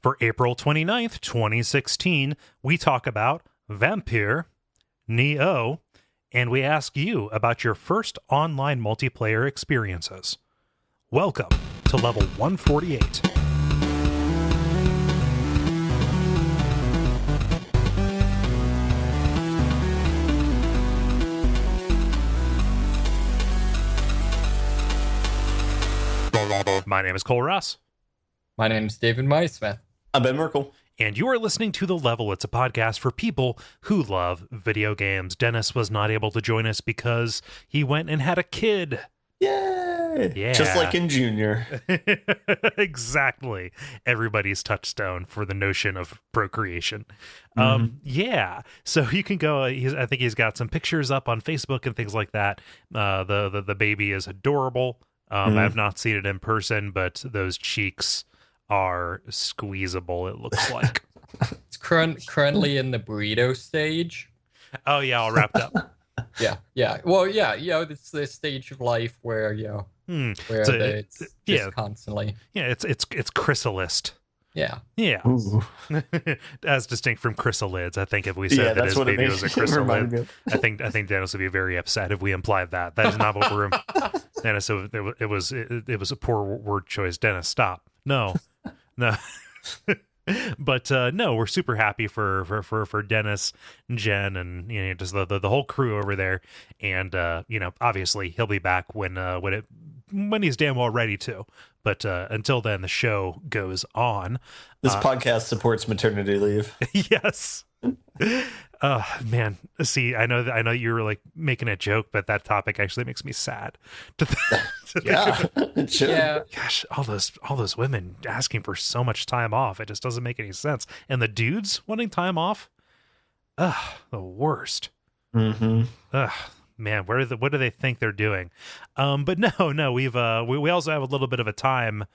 For April 29th, 2016, we talk about Vampyr, Nioh, and we ask you about your first online multiplayer experiences. Welcome to level 148. My name is Cole Ross. My name is David Smith. I'm Ben Merkel. And you are listening to The Level. It's a podcast for people who love video games. Dennis was not able to join us because he went and had a kid. Yay! Yeah. Just like in Junior. Exactly. Everybody's touchstone for the notion of procreation. Yeah. So you can go, I think he's got some pictures up on Facebook and things like that. The baby is adorable. I have not seen it in person, but those cheeks are squeezable, it looks like. It's currently in the burrito stage. Oh, yeah, all wrapped up. Yeah. Well, yeah, it's the stage of life where, where it's just constantly. Yeah, it's chrysalis. Yeah. Yeah. As distinct from chrysalids. I think if we said that his baby was a chrysalid, I think Dennis would be very upset if we implied that. That is not what we're... Dennis, it was a poor word choice. Dennis, stop. No. But no, we're super happy for Dennis, Jen, and just the whole crew over there. And obviously he'll be back when he's damn well ready to. But until then, the show goes on. This podcast supports maternity leave. Yes. Oh man, see, I know you were like making a joke, but that topic actually makes me sad. Yeah. Gosh, all those women asking for so much time off, it just doesn't make any sense. And the dudes wanting time off, the worst. Ugh, man, what do they think they're doing? But no, we also have a little bit of a time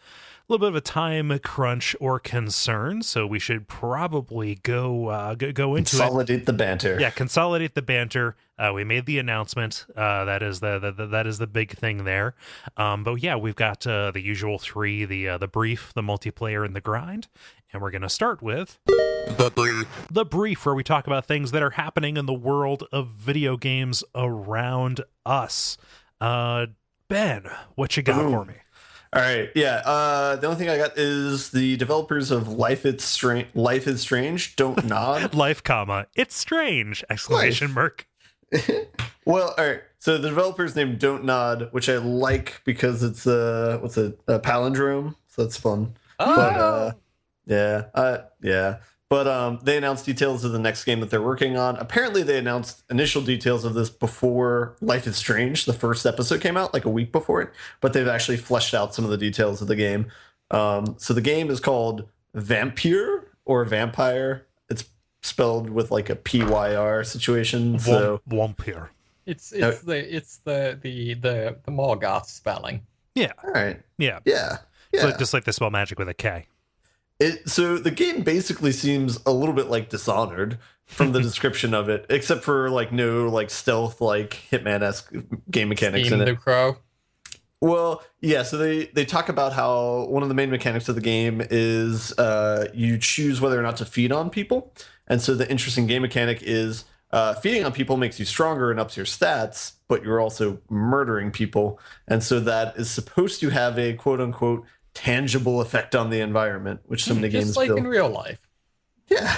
crunch or concern, so we should probably go into consolidate the banter. Yeah, consolidate the banter. We made the announcement. That is the big thing there. But yeah, we've got the usual three: the brief, the multiplayer, and the grind. And we're gonna start with the brief, where we talk about things that are happening in the world of video games around us. Ben, what you got for me? All right, yeah. The only thing I got is the developers of Life is Strange, Dontnod. Life, it's strange! Exclamation mark. Well, all right. So the developer's named Dontnod, which I like because it's a palindrome, so that's fun. Oh. But yeah. But they announced details of the next game that they're working on. Apparently, they announced initial details of this before Life is Strange, the first episode, came out, like a week before it. But they've actually fleshed out some of the details of the game. So the game is called Vampyr or Vampire. It's spelled with like a PYR situation. So Vampyr. It's the Morgoth spelling. Yeah. All right. Yeah. So just like they spell magic with a K. So the game basically seems a little bit like Dishonored from the description of it, except for like no like stealth like Hitman-esque game mechanics in it. The Crow. Well, yeah. So they talk about how one of the main mechanics of the game is you choose whether or not to feed on people, and so the interesting game mechanic is feeding on people makes you stronger and ups your stats, but you're also murdering people, and so that is supposed to have a quote unquote tangible effect on the environment, which so many games like build. In real life. Yeah.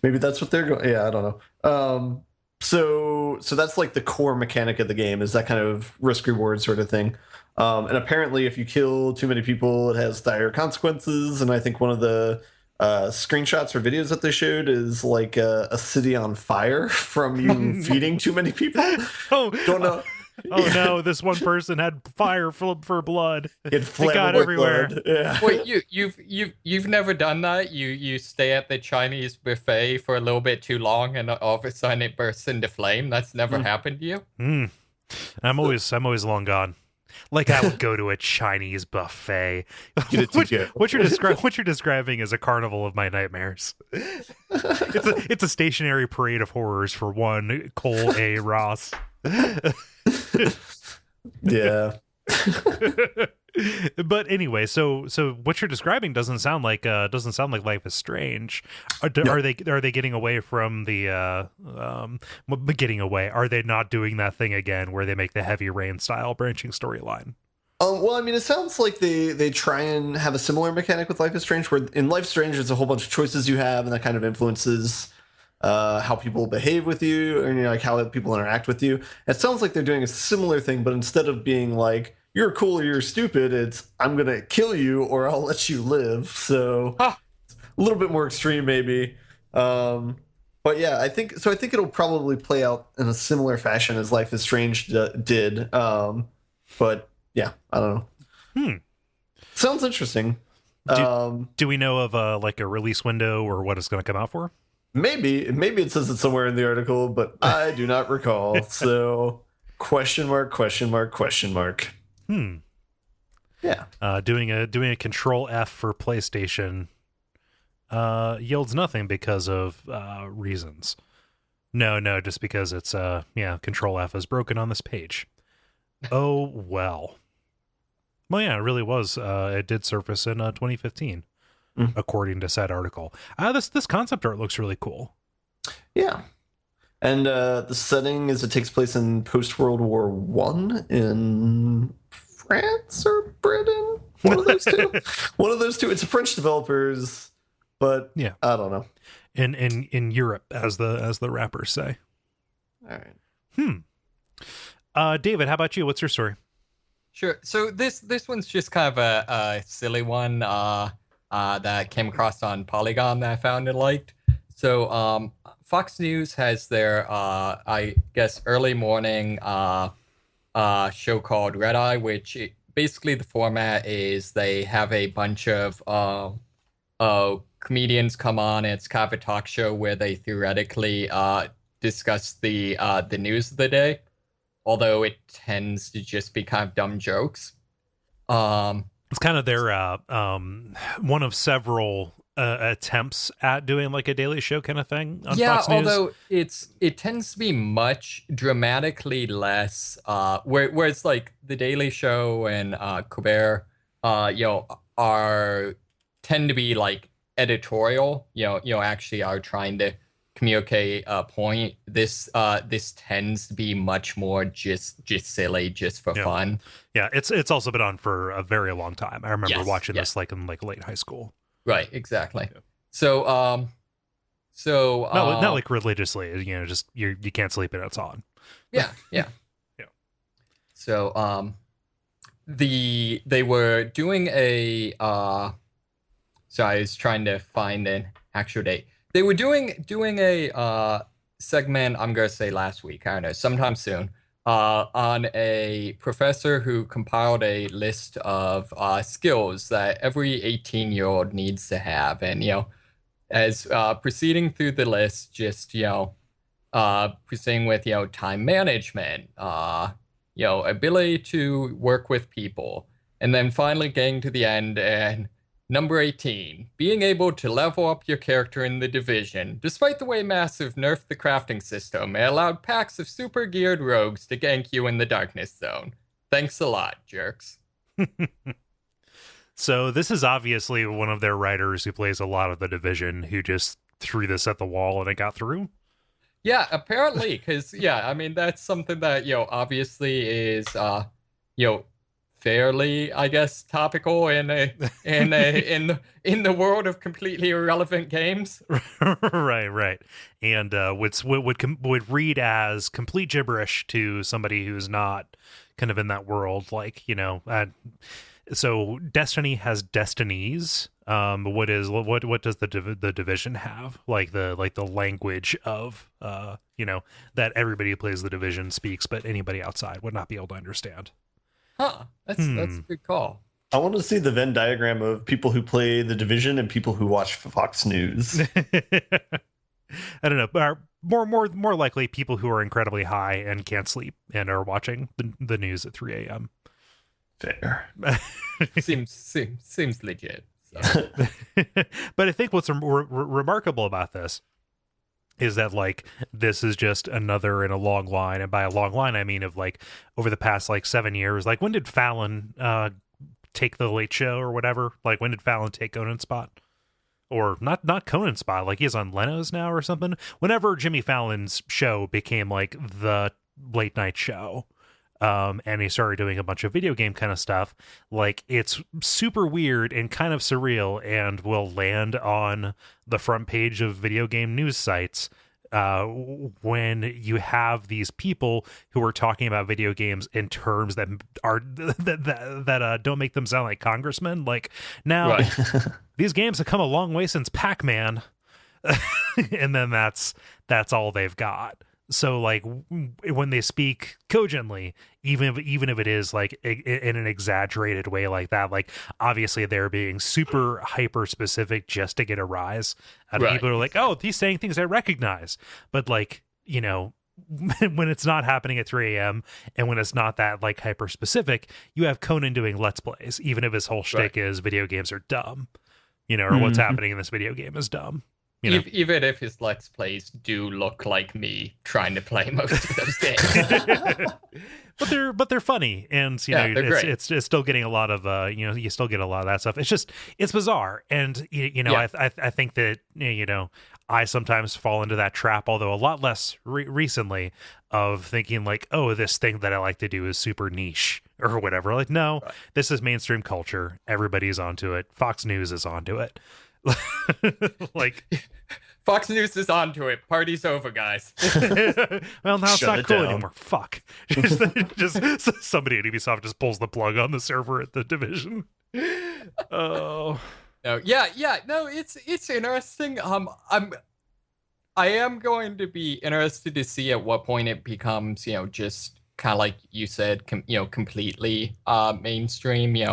Maybe that's what they're going. Yeah, I don't know. So that's like the core mechanic of the game, is that kind of risk reward sort of thing. And apparently if you kill too many people, it has dire consequences. And I think one of the screenshots or videos that they showed is like a city on fire from you feeding too many people. Don't know. Oh no! This one person had fire for blood. It got everywhere. Blood. Yeah. Wait, you've never done that? You stay at the Chinese buffet for a little bit too long, and all of a sudden it bursts into flame. That's never happened to you. I'm always long gone. Like I would go to a Chinese buffet. What you're describing is a carnival of my nightmares. It's a stationary parade of horrors for one Cole A. Ross. Yeah. But anyway, so what you're describing doesn't sound like Life is Strange. No. Are they getting away from the getting away? Are they not doing that thing again where they make the Heavy Rain style branching storyline? Well, I mean, it sounds like they try and have a similar mechanic with Life is Strange, where in Life is Strange, there's a whole bunch of choices you have, and that kind of influences how people behave with you, or like how people interact with you. It sounds like they're doing a similar thing, but instead of being like you're cool or you're stupid, it's I'm gonna kill you or I'll let you live. So a little bit more extreme, maybe. But yeah, I think it'll probably play out in a similar fashion as Life is Strange did. But yeah, I don't know. Sounds interesting. Do we know of like a release window or what it's going to come out for? Maybe it says it somewhere in the article, but I do not recall. So question mark. Yeah. Doing a Control F for PlayStation yields nothing because of reasons. No, just because it's Control F is broken on this page. Oh well. Well, yeah, it really was. It did surface in 2015, according to said article. This concept art looks really cool. Yeah, and the setting is it takes place in post-World War One in France or Britain. One of those two. One of those two. It's a French developers, but yeah, I don't know. In Europe, as the rappers say. All right. David, how about you? What's your story? Sure. So this one's just kind of a silly one that I came across on Polygon that I found and liked. So Fox News has their I guess early morning show called Red Eye, which basically the format is they have a bunch of comedians come on. And it's kind of a talk show where they theoretically discuss the news of the day. Although it tends to just be kind of dumb jokes. It's kind of their one of several attempts at doing like a daily show kind of thing on Fox News. Although it tends to be much dramatically less. Whereas like the Daily Show and Colbert, tend to be like editorial. Actually are trying to communicate a point. This tends to be much more just silly, just for fun. Yeah, it's also been on for a very long time. I remember watching this like in like late high school. Right, exactly. Yeah. So not like religiously, just you can't sleep and it's on. Yeah. So they were doing a so I was trying to find an actual date. They were doing a segment, I'm going to say last week, I don't know, sometime soon, on a professor who compiled a list of skills that every 18-year-old needs to have. And, as proceeding through the list, just, proceeding with, time management, ability to work with people, and then finally getting to the end and number 18, being able to level up your character in the Division, despite the way Massive nerfed the crafting system and allowed packs of super geared rogues to gank you in the Darkness Zone. Thanks a lot, jerks. So this is obviously one of their writers who plays a lot of the Division who just threw this at the wall and it got through? Yeah, apparently, because, that's something that, obviously is, fairly, I guess, topical in the world of completely irrelevant games. Right. And would read as complete gibberish to somebody who's not kind of in that world. Like, so Destiny has destinies. What does the Division have? Like the language of that everybody who plays the Division speaks, but anybody outside would not be able to understand. Huh, that's a good call. I want to see the Venn diagram of people who play the Division and people who watch Fox News. I don't know, but more likely people who are incredibly high and can't sleep and are watching the news at 3 a.m. Fair. seems legit. So. But I think what's remarkable about this is that like this is just another in a long line, and by a long line I mean of like over the past like 7 years. Like when did Fallon take the Late Show or whatever. Like, when did Fallon take Conan's spot? Or not Conan's spot, like he's on Leno's now or something. Whenever Jimmy Fallon's show became like the late night show, and he started doing a bunch of video game kind of stuff, like it's super weird and kind of surreal, and will land on the front page of video game news sites when you have these people who are talking about video games in terms that are that don't make them sound like congressmen. Like, now these games have come a long way since Pac-Man, and then that's all they've got. So like when they speak cogently, even if it is like in an exaggerated way like that, like obviously they're being super hyper specific just to get a rise out of people who are like, oh, he's saying things I recognize. But like, you know, when it's not happening at 3 a.m. and when it's not that like hyper specific, you have Conan doing Let's Plays, even if his whole shtick is video games are dumb, you know, or what's happening in this video game is dumb. You know? Even if his Let's Plays do look like me trying to play most of those games. but they're funny, and you know it's still getting a lot of you know, you still get a lot of that stuff. It's bizarre, and you know I think that, you know, I sometimes fall into that trap, although a lot less recently, of thinking like, oh, this thing that I like to do is super niche or whatever. Like, no, this is mainstream culture. Everybody's onto it. Fox News is onto it. Like, Fox News is onto it. Party's over, guys. Well, now it's not cool anymore. Fuck. just somebody at Ubisoft just pulls the plug on the server at the Division. Oh. No, no, it's interesting. I am going to be interested to see at what point it becomes, you know, just kind of like you said, completely mainstream. You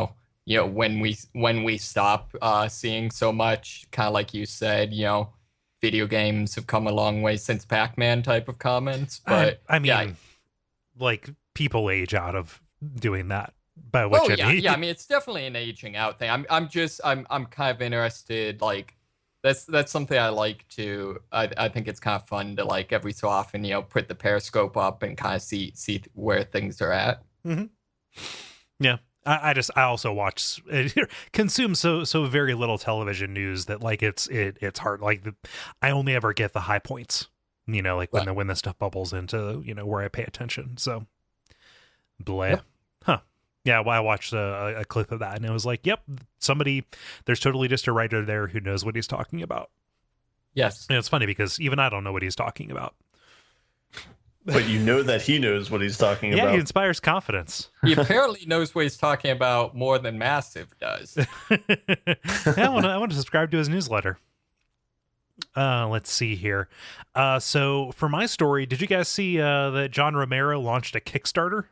know, when we stop seeing so much, kind of like you said, you know, video games have come a long way since Pac-Man type of comments. But I mean, like, people age out of doing that. By which I mean, I mean, it's definitely an aging out thing. I'm kind of interested. Like, that's something I like to. I think it's kind of fun to, like, every so often, you know, put the periscope up and kind of see where things are at. Mm-hmm. Yeah. I also watch, consume so very little television news that like it's hard. Like, I only ever get the high points, you know, like when the stuff bubbles into, you know, where I pay attention. So, blah. Yep. Huh. Yeah, well, I watched a clip of that, and it was like, yep, there's totally just a writer there who knows what he's talking about. Yes. And it's funny because even I don't know what he's talking about. But you know that he knows what he's talking about. Yeah, he inspires confidence. He apparently knows what he's talking about more than Massive does. I want to subscribe to his newsletter. Let's see here. So for my story, did you guys see that John Romero launched a Kickstarter?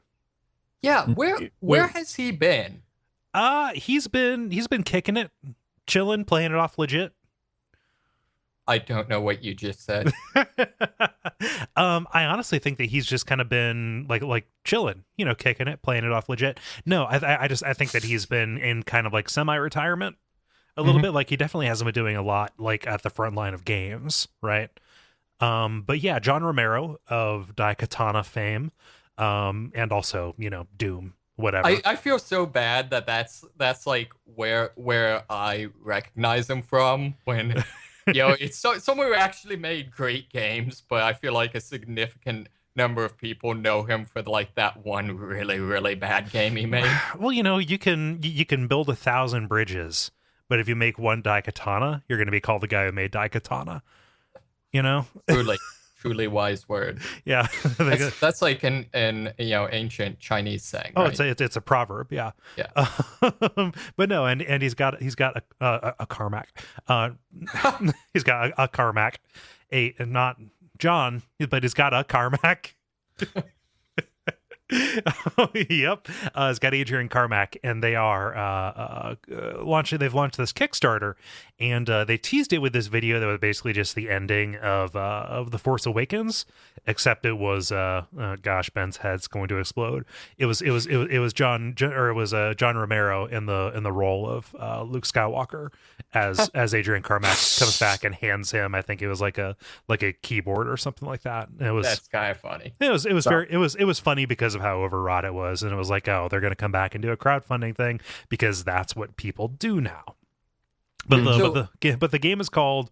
Yeah, where has he been? He's been kicking it, chilling, playing it off legit. I don't know what you just said. I honestly think that he's just kind of been like chilling, you know, kicking it, playing it off legit. No, I think that he's been in kind of like semi-retirement a little bit. Like, he definitely hasn't been doing a lot like at the front line of games, right? But yeah, John Romero of Daikatana fame, and also, you know, Doom, whatever. I feel so bad that's like where I recognize him from when. You know, it's someone who actually made great games, but I feel like a significant number of people know him for like that one really, really bad game he made. Well, you know, you can build 1,000 bridges, but if you make one Daikatana, you're going to be called the guy who made Daikatana. You know, truly wise word. Yeah, that's like an you know, ancient Chinese saying. Oh, right? it's a proverb. Yeah. But no, and he's got a Carmack. He's got a Carmack, not John, but he's got a Carmack. Yep. It's got Adrian Carmack, and they are launching. They've launched this Kickstarter, and they teased it with this video that was basically just the ending of The Force Awakens, except it was gosh, Ben's head's going to explode. It was John Romero in the role of Luke Skywalker as Adrian Carmack comes back and hands him, I think it was like a keyboard or something like that. And it was, that's kind of funny. It was funny because because of how overwrought it was. And it was like, oh, they're going to come back and do a crowdfunding thing because that's what people do now. But the game is called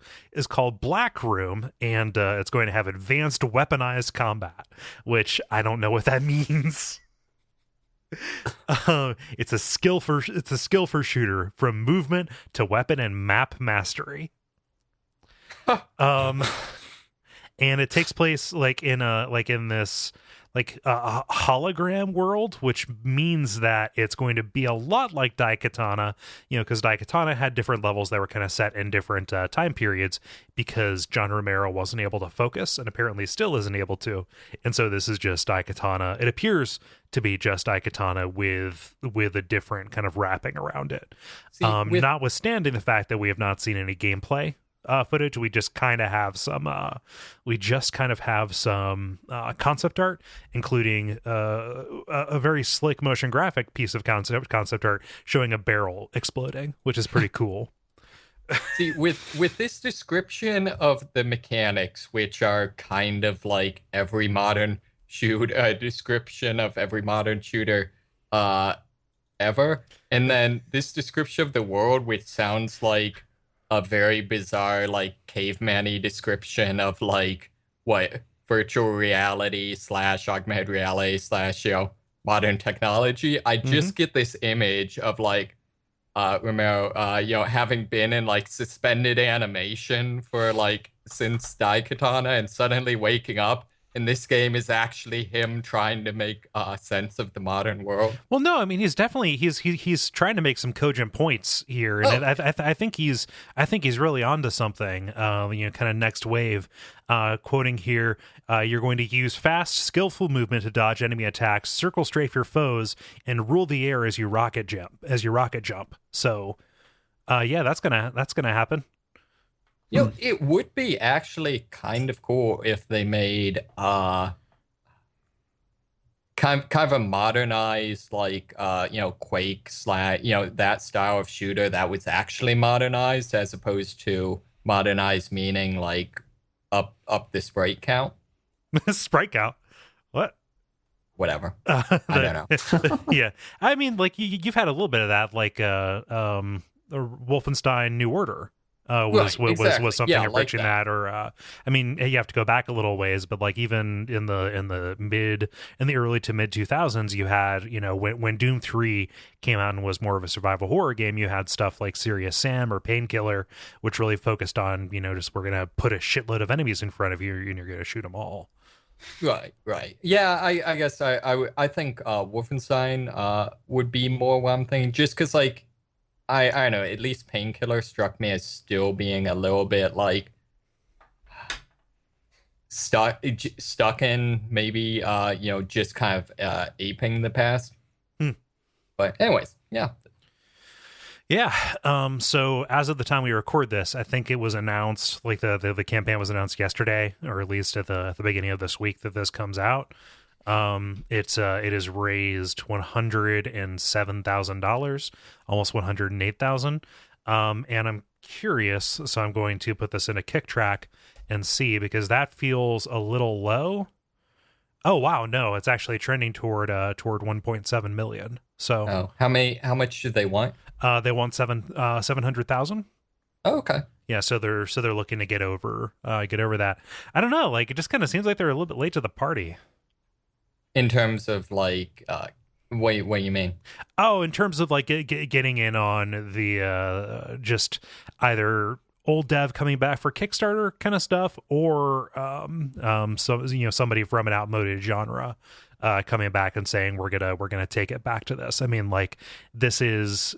Black Room, and it's going to have advanced weaponized combat, which I don't know what that means. It's a skill for shooter, from movement to weapon and map mastery. And it takes place in this a hologram world, which means that it's going to be a lot like Daikatana, because Daikatana had different levels that were kind of set in different time periods, because John Romero wasn't able to focus and apparently still isn't able to. And so this is just Daikatana. It appears to be just Daikatana with a different kind of wrapping around it. Notwithstanding the fact that we have not seen any gameplay footage, we just kind of have some concept art, including a very slick motion graphic piece of concept art showing a barrel exploding, which is pretty cool. See, with this description of the mechanics, which are kind of like every modern description of every modern shooter ever, and then this description of the world, which sounds like a very bizarre, like, caveman-y description of, like, what, virtual reality / augmented reality / modern technology. I just get this image of, like, Romero, having been in, like, suspended animation for, like, since Daikatana, and suddenly waking up, and this game is actually him trying to make sense of the modern world. Well, no, I mean, he's definitely he's trying to make some cogent points here, and I think he's really onto something. Kind of next wave. Quoting here, you're going to use fast, skillful movement to dodge enemy attacks, circle strafe your foes, and rule the air as you rocket jump. So, that's gonna happen. It would be actually kind of cool if they made kind of a modernized, like, Quake / that style of shooter that was actually modernized, as opposed to modernized meaning like up the sprite count. Sprite count? What? Whatever. I don't know. Yeah, I mean, like, you've had a little bit of that, like Wolfenstein New Order. Was something approaching like that, or I mean, you have to go back a little ways, but like even in the early to mid 2000s, you had, when Doom 3 came out and was more of a survival horror game, you had stuff like Serious Sam or Painkiller, which really focused on, just we're gonna put a shitload of enemies in front of you and you're gonna shoot them all. Right. Yeah, I guess I think Wolfenstein would be more one thing, just because, like, I don't know, at least Painkiller struck me as still being a little bit like stuck in maybe just kind of aping the past. But anyways, yeah. So as of the time we record this, I think it was announced, like the campaign was announced yesterday, or at least at the beginning of this week that this comes out. It has raised $107,000, almost $108,000. And I'm curious, so I'm going to put this in a kick track and see, because that feels a little low. Oh wow, no, it's actually trending toward 1.7 million. So how much do they want? They want 700,000. Oh, okay. Yeah, so they're looking to get over that. I don't know, like, it just kind of seems like they're a little bit late to the party. In terms of, like, what you mean? Oh, in terms of, like, getting in on the just either old dev coming back for Kickstarter kind of stuff, or somebody from an outmoded genre coming back and saying we're gonna take it back to this. I mean, like, this is,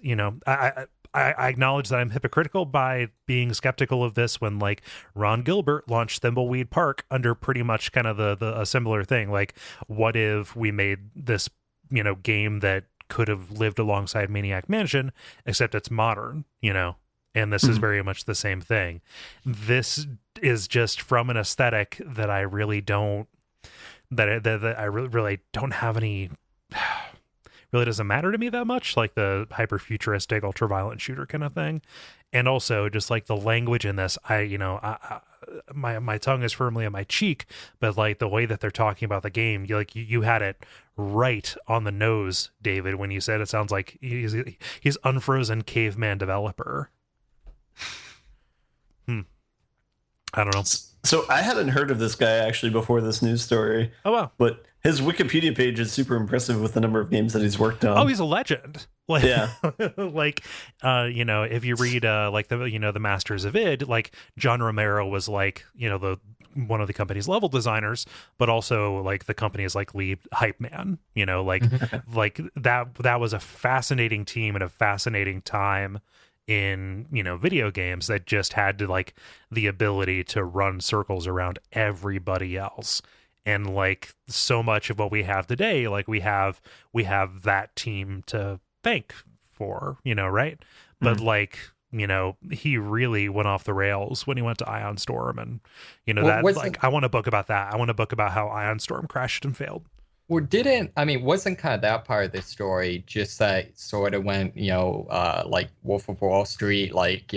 I acknowledge that I'm hypocritical by being skeptical of this when, like, Ron Gilbert launched Thimbleweed Park under pretty much kind of a similar thing. Like, what if we made this, game that could have lived alongside Maniac Mansion, except it's modern, and this is very much the same thing. This is just from an aesthetic that I really don't, that I really don't have any. Really doesn't matter to me that much, like the hyper futuristic ultra violent shooter kind of thing. And also just like the language in this, my tongue is firmly on my cheek, but like the way that they're talking about the game, you had it right on the nose, David, when you said it sounds like he's unfrozen caveman developer. I don't know. So I hadn't heard of this guy actually before this news story. Oh, wow. But his Wikipedia page is super impressive with the number of games that he's worked on. Oh, he's a legend. Like, yeah. Like, if you read like the Masters of Id, like John Romero was like, one of the company's level designers, but also like the company's like lead hype man, like that was a fascinating team and a fascinating time in video games that just had to like the ability to run circles around everybody else. And like so much of what we have today, like we have that team to thank for, right? But like, he really went off the rails when he went to Ion Storm, and I want a book about that. I want a book about how Ion Storm crashed and failed. Well, wasn't kind of that part of the story just that sort of went, like Wolf of Wall Street, like,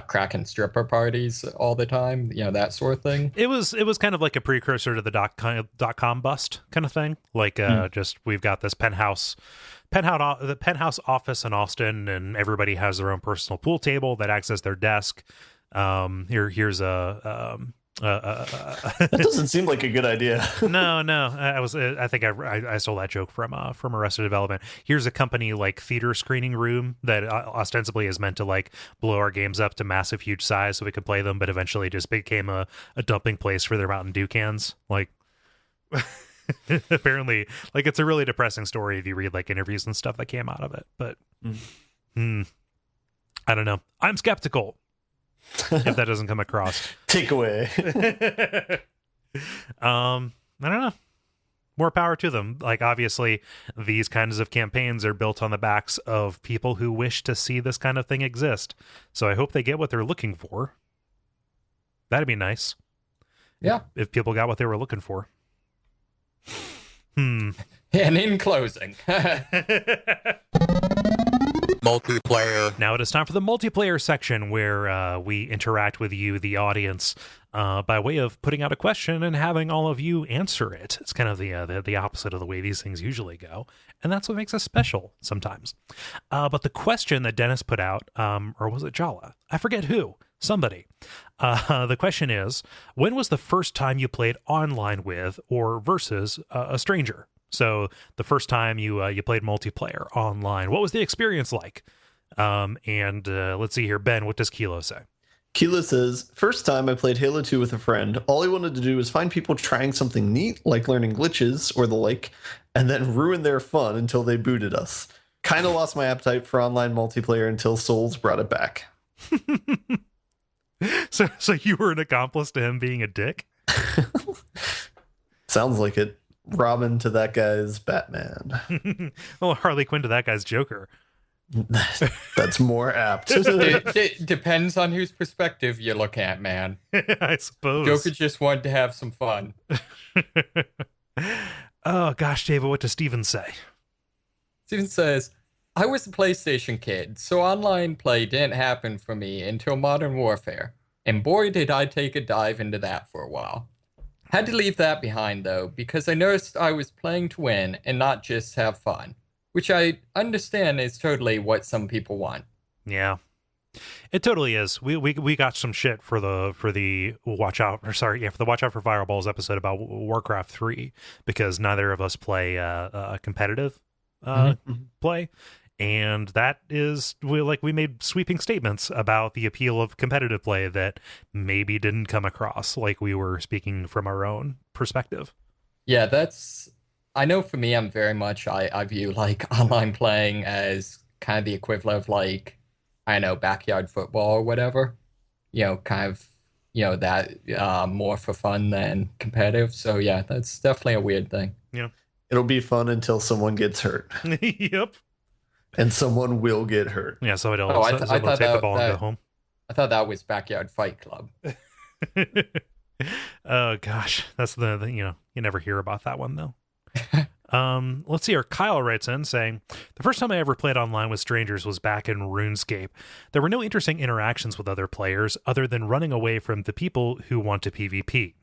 cracking stripper parties all the time, that sort of thing? It was kind of like a precursor to the .com bust kind of thing. Like, just we've got this the penthouse office in Austin, and everybody has their own personal pool table that acts as their desk. Here's a that doesn't seem like a good idea. No. I think I stole that joke from Arrested Development. Here's a company like theater screening room that ostensibly is meant to like blow our games up to massive, huge size so we could play them, but eventually just became a dumping place for their Mountain Dew cans. Like, apparently, like it's a really depressing story if you read like interviews and stuff that came out of it. But I don't know. I'm skeptical. If that doesn't come across. Takeaway. I don't know. More power to them. Like, obviously, these kinds of campaigns are built on the backs of people who wish to see this kind of thing exist. So I hope they get what they're looking for. That'd be nice. Yeah. If people got what they were looking for. And in closing. Multiplayer. Now it is time for the multiplayer section where we interact with you, the audience, by way of putting out a question and having all of you answer it. It's kind of the opposite of the way these things usually go, and that's what makes us special sometimes. But the question that Dennis put out, or was it Jala? I forget who. Somebody. The question is, when was the first time you played online with or versus a stranger? So the first time you played multiplayer online, what was the experience like? And let's see here. Ben, what does Kilo say? Kilo says, first time I played Halo 2 with a friend, all I wanted to do was find people trying something neat, like learning glitches or the like, and then ruin their fun until they booted us. Kind of lost my appetite for online multiplayer until Souls brought it back. So you were an accomplice to him being a dick? Sounds like it. Robin to that guy's Batman. Well, Harley Quinn to that guy's Joker. That's more apt. It depends on whose perspective you look at, man. I suppose. Joker just wanted to have some fun. Oh, gosh, David, what does Steven say? Steven says, I was a PlayStation kid, so online play didn't happen for me until Modern Warfare. And boy, did I take a dive into that for a while. Had to leave that behind, though, because I noticed I was playing to win and not just have fun, which I understand is totally what some people want. Yeah, it totally is. We got some shit for the Watch Out for Fireballs episode about Warcraft 3 because neither of us play competitive play. And that is, we made sweeping statements about the appeal of competitive play that maybe didn't come across like we were speaking from our own perspective. Yeah, I know for me, I'm very much, I view like online playing as kind of the equivalent of like, I don't know, backyard football or whatever. Kind of, that more for fun than competitive. So yeah, that's definitely a weird thing. Yeah. It'll be fun until someone gets hurt. Yep. And someone will get hurt. Yeah, so it'll take the ball and go home. I thought that was Backyard Fight Club. Oh gosh, that's the you never hear about that one though. Let's see here. Kyle writes in saying, the first time I ever played online with strangers was back in RuneScape. There were no interesting interactions with other players other than running away from the people who want to PvP.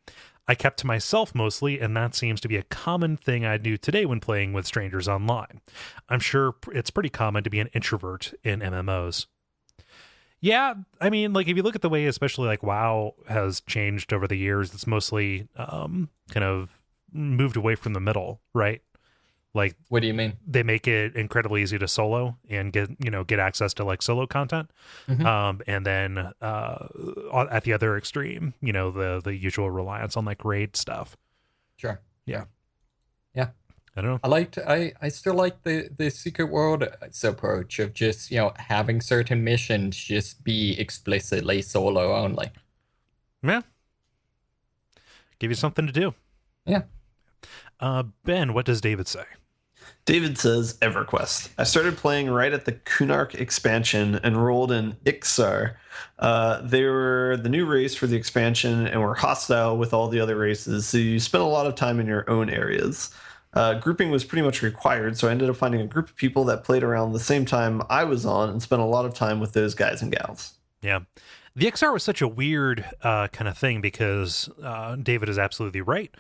I kept to myself mostly, and that seems to be a common thing I do today when playing with strangers online. I'm sure it's pretty common to be an introvert in MMOs. Yeah, I mean, like, if you look at the way, especially, like, WoW has changed over the years, it's mostly kind of moved away from the middle, right? Like, What do you mean? they make it incredibly easy to solo and get access to, like, solo content. Mhm. And then at the other extreme, the usual reliance on, like, raid stuff. Sure. Yeah. Yeah. I don't know. I still like the Secret World's approach of just, having certain missions just be explicitly solo only. Yeah. Give you something to do. Yeah. Ben, what does David say? David says EverQuest. I started playing right at the Kunark expansion and rolled in Ixar. They were the new race for the expansion and were hostile with all the other races, so you spent a lot of time in your own areas. Grouping was pretty much required, so I ended up finding a group of people that played around the same time I was on and spent a lot of time with those guys and gals. Yeah. The XR was such a weird kind of thing because David is absolutely right.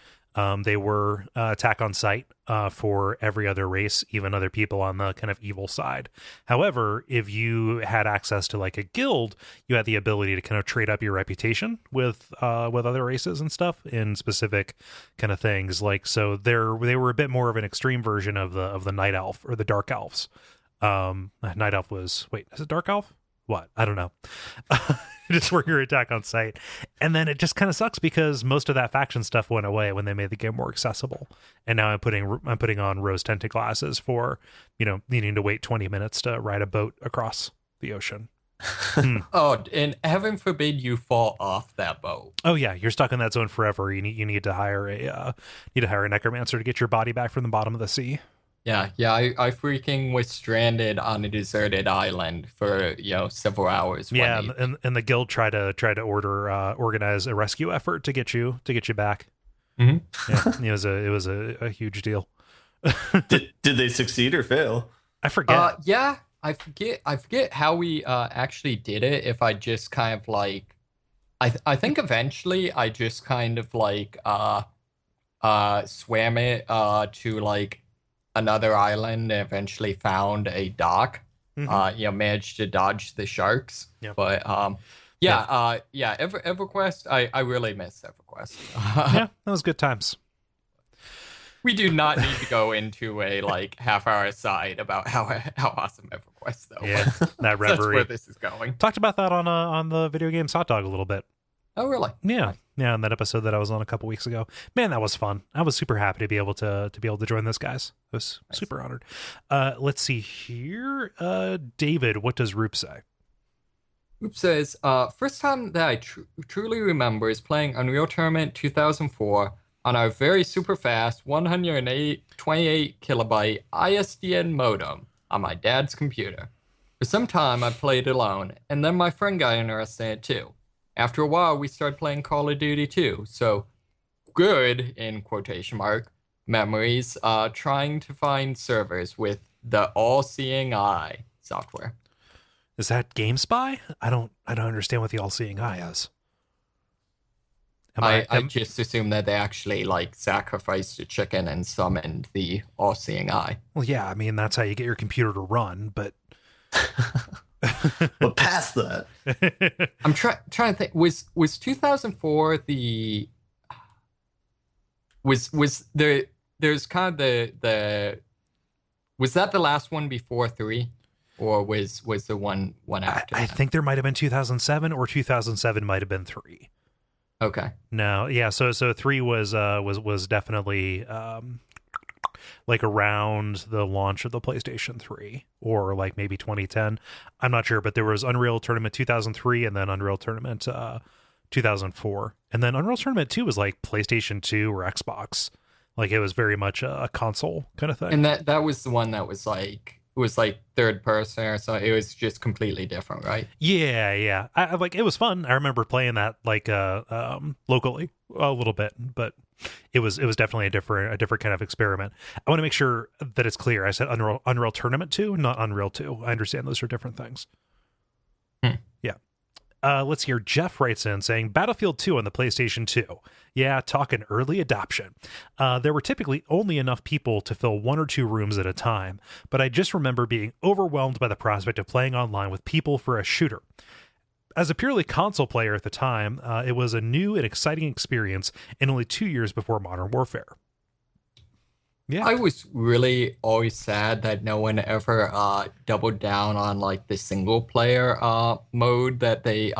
They were attack on sight for every other race, even other people on the kind of evil side. However, if you had access to like a guild, you had the ability to kind of trade up your reputation with other races and stuff in specific kind of things. Like, so they were a bit more of an extreme version of the night elf or the dark elves. Night elf was, wait, is it dark elf? What? I don't know. Just where your attack on sight. And then it just kind of sucks because most of that faction stuff went away when they made the game more accessible. And now I'm putting on rose tinted glasses for, needing to wait 20 minutes to ride a boat across the ocean. Oh, and heaven forbid you fall off that boat. Oh yeah, you're stuck in that zone forever. You need to hire a necromancer to get your body back from the bottom of the sea. Yeah, I freaking was stranded on a deserted island for several hours. Yeah, and the guild tried to organize a rescue effort to get you back. Mm-hmm. Yeah, it was a huge deal. Did they succeed or fail? I forget. Yeah, I forget how we actually did it. If I just kind of like, I think eventually I just kind of like swam it to like another island and eventually found a dock. Managed to dodge the sharks. Yeah. But EverQuest, I really miss EverQuest. Yeah, that was good times. We do not need to go into a like half-hour aside about how awesome EverQuest though. Yeah, that reverie. That's where this is going. Talked about that on the Video Games Hot Dog a little bit. Oh, really? Yeah. Yeah, in that episode that I was on a couple weeks ago. Man, that was fun. I was super happy to be able to join this, guys. I was super honored. Let's see here. David, what does Roop say? Roop says, first time that I truly remember is playing Unreal Tournament 2004 on our very super fast 128 kilobyte ISDN modem on my dad's computer. For some time I played alone, and then my friend got interested in it too. After a while, we started playing Call of Duty too. So good, in quotation mark, memories trying to find servers with the all-seeing eye software. Is that GameSpy? I don't understand what the all-seeing eye is. I just assume that they actually like sacrificed a chicken and summoned the all-seeing eye. Well, yeah, I mean that's how you get your computer to run, but But past that, I'm trying to think. Was 2004 the there's kind of the was that the last one before 3, or was the one after? I think there might have been 2007 or 2007 might have been 3. Okay. No, yeah. So 3 was definitely like around the launch of the PlayStation 3 or like maybe 2010. I'm not sure, but there was Unreal Tournament 2003 and then Unreal Tournament 2004. And then Unreal Tournament 2 was like PlayStation 2 or Xbox. Like it was very much a console kind of thing. And that was the one that was like was like third person or something. It was just completely different, right? Yeah. I like it was fun. I remember playing that like locally a little bit, but it was definitely a different kind of experiment. I want to make sure that it's clear. I said Unreal Tournament 2, not Unreal 2. I understand those are different things. Yeah. Let's hear. Jeff writes in saying Battlefield 2 on the PlayStation 2. Yeah, talking early adoption. There were typically only enough people to fill 1 or 2 rooms at a time, but I just remember being overwhelmed by the prospect of playing online with people for a shooter. As a purely console player at the time, it was a new and exciting experience, and only 2 years before Modern Warfare. Yeah, I was really always sad that no one ever doubled down on like the single player mode that they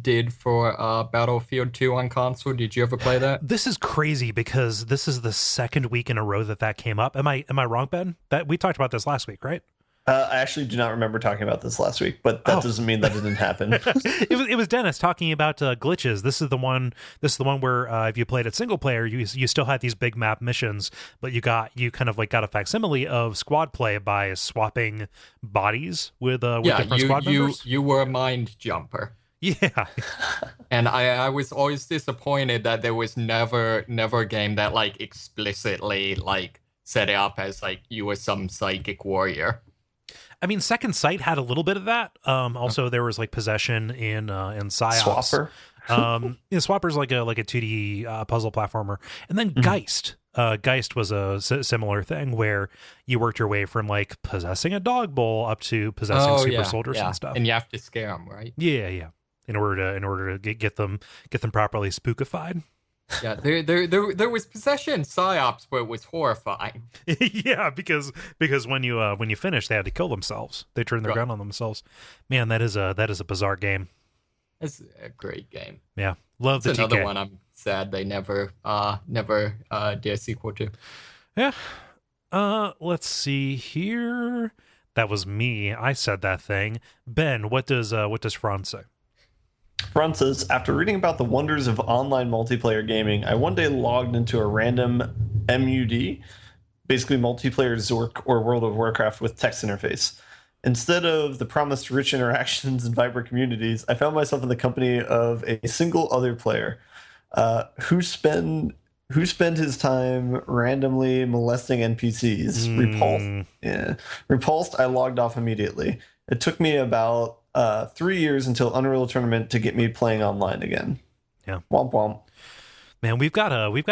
did for Battlefield 2 on console. Did you ever play that? This is crazy because this is the second week in a row that came up. Am I wrong, Ben? That we talked about this last week, right? I actually do not remember talking about this last week, but that doesn't mean that it didn't happen. It was Dennis talking about glitches. This is the one where if you played it single player, you still had these big map missions, but you kind of like got a facsimile of squad play by swapping bodies with different squad members. You were a mind jumper. Yeah. And I was always disappointed that there was never a game that like explicitly like set it up as like you were some psychic warrior. I mean, Second Sight had a little bit of that. Also, there was like Possession in PsyOps. Swapper. Swapper's like a 2D puzzle platformer, and then Geist. Geist was a similar thing where you worked your way from like possessing a dog bowl up to possessing super soldiers and stuff. And you have to scare them, right? Yeah. In order to get them properly spookified. Yeah, there was Possession PsyOps where it was horrifying. Yeah, because when you finish, they had to kill themselves. They turned their gun on themselves. Man, that is a bizarre game. It's a great game. Yeah, love it's the another TK. one I'm sad they never did a sequel to. Yeah. Let's see here. That was me. I said that thing. Ben, what does Franz say? Front says, after reading about the wonders of online multiplayer gaming, I one day logged into a random MUD, basically multiplayer Zork or World of Warcraft with text interface. Instead of the promised rich interactions and vibrant communities, I found myself in the company of a single other player who spent his time randomly molesting NPCs. Repulsed, I logged off immediately. It took me about 3 years until Unreal Tournament to get me playing online again. Yeah. Womp womp. Man, we've got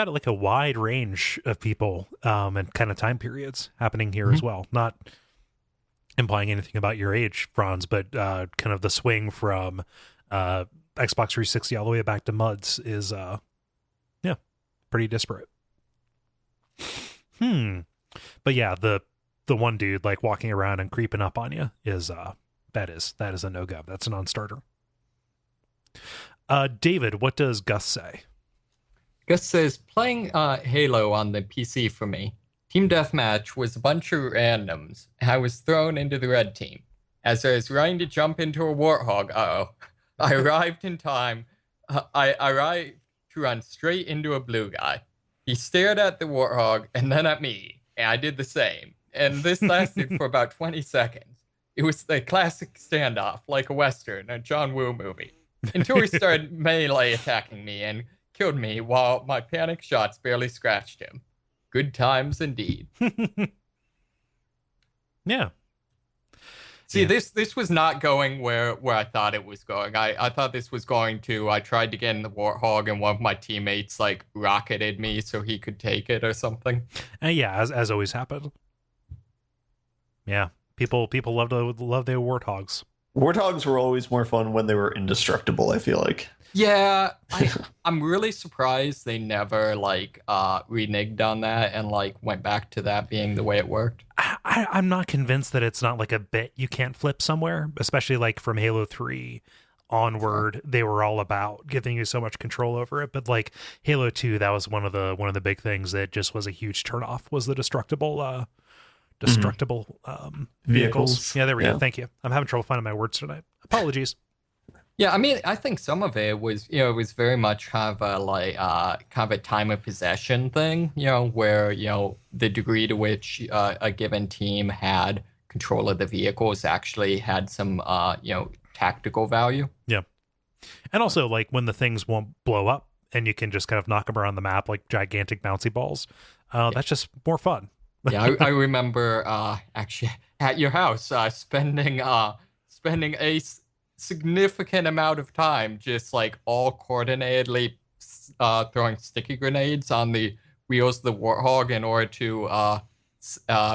like a wide range of people and kind of time periods happening here as well. Not implying anything about your age, Franz, but kind of the swing from Xbox 360 all the way back to MUDs is pretty disparate. But yeah, the one dude like walking around and creeping up on you is that is a no-go. That's a non-starter. David, what does Gus say? Gus says, playing Halo on the PC for me. Team Deathmatch was a bunch of randoms. I was thrown into the red team. As I was running to jump into a warthog, I arrived in time. I arrived to run straight into a blue guy. He stared at the warthog and then at me, and I did the same. And this lasted for about 20 seconds. It was the classic standoff, like a Western, a John Woo movie, until he started melee attacking me and killed me while my panic shots barely scratched him. Good times indeed. Yeah. See, this was not going where I thought it was going. I thought this was going to, I tried to get in the Warthog and one of my teammates like rocketed me so he could take it or something. Yeah, as always happened. Yeah. People love their warthogs. Warthogs were always more fun when they were indestructible, I feel like. Yeah, I'm really surprised they never like reneged on that and like went back to that being the way it worked. I'm not convinced that it's not like a bit you can't flip somewhere, especially like from Halo 3 onward. They were all about giving you so much control over it, but like Halo 2, that was one of the big things that just was a huge turnoff, was the destructible vehicles. Yeah, there we go. Thank you. I'm having trouble finding my words tonight. Apologies. Yeah, I mean, I think some of it was, it was very much kind of a like kind of a time of possession thing, where the degree to which a given team had control of the vehicles actually had some tactical value. Yeah. And also, like, when the things won't blow up and you can just kind of knock them around the map like gigantic bouncy balls, that's just more fun. Yeah, I remember actually at your house spending a significant amount of time just like all coordinatedly throwing sticky grenades on the wheels of the Warthog in order to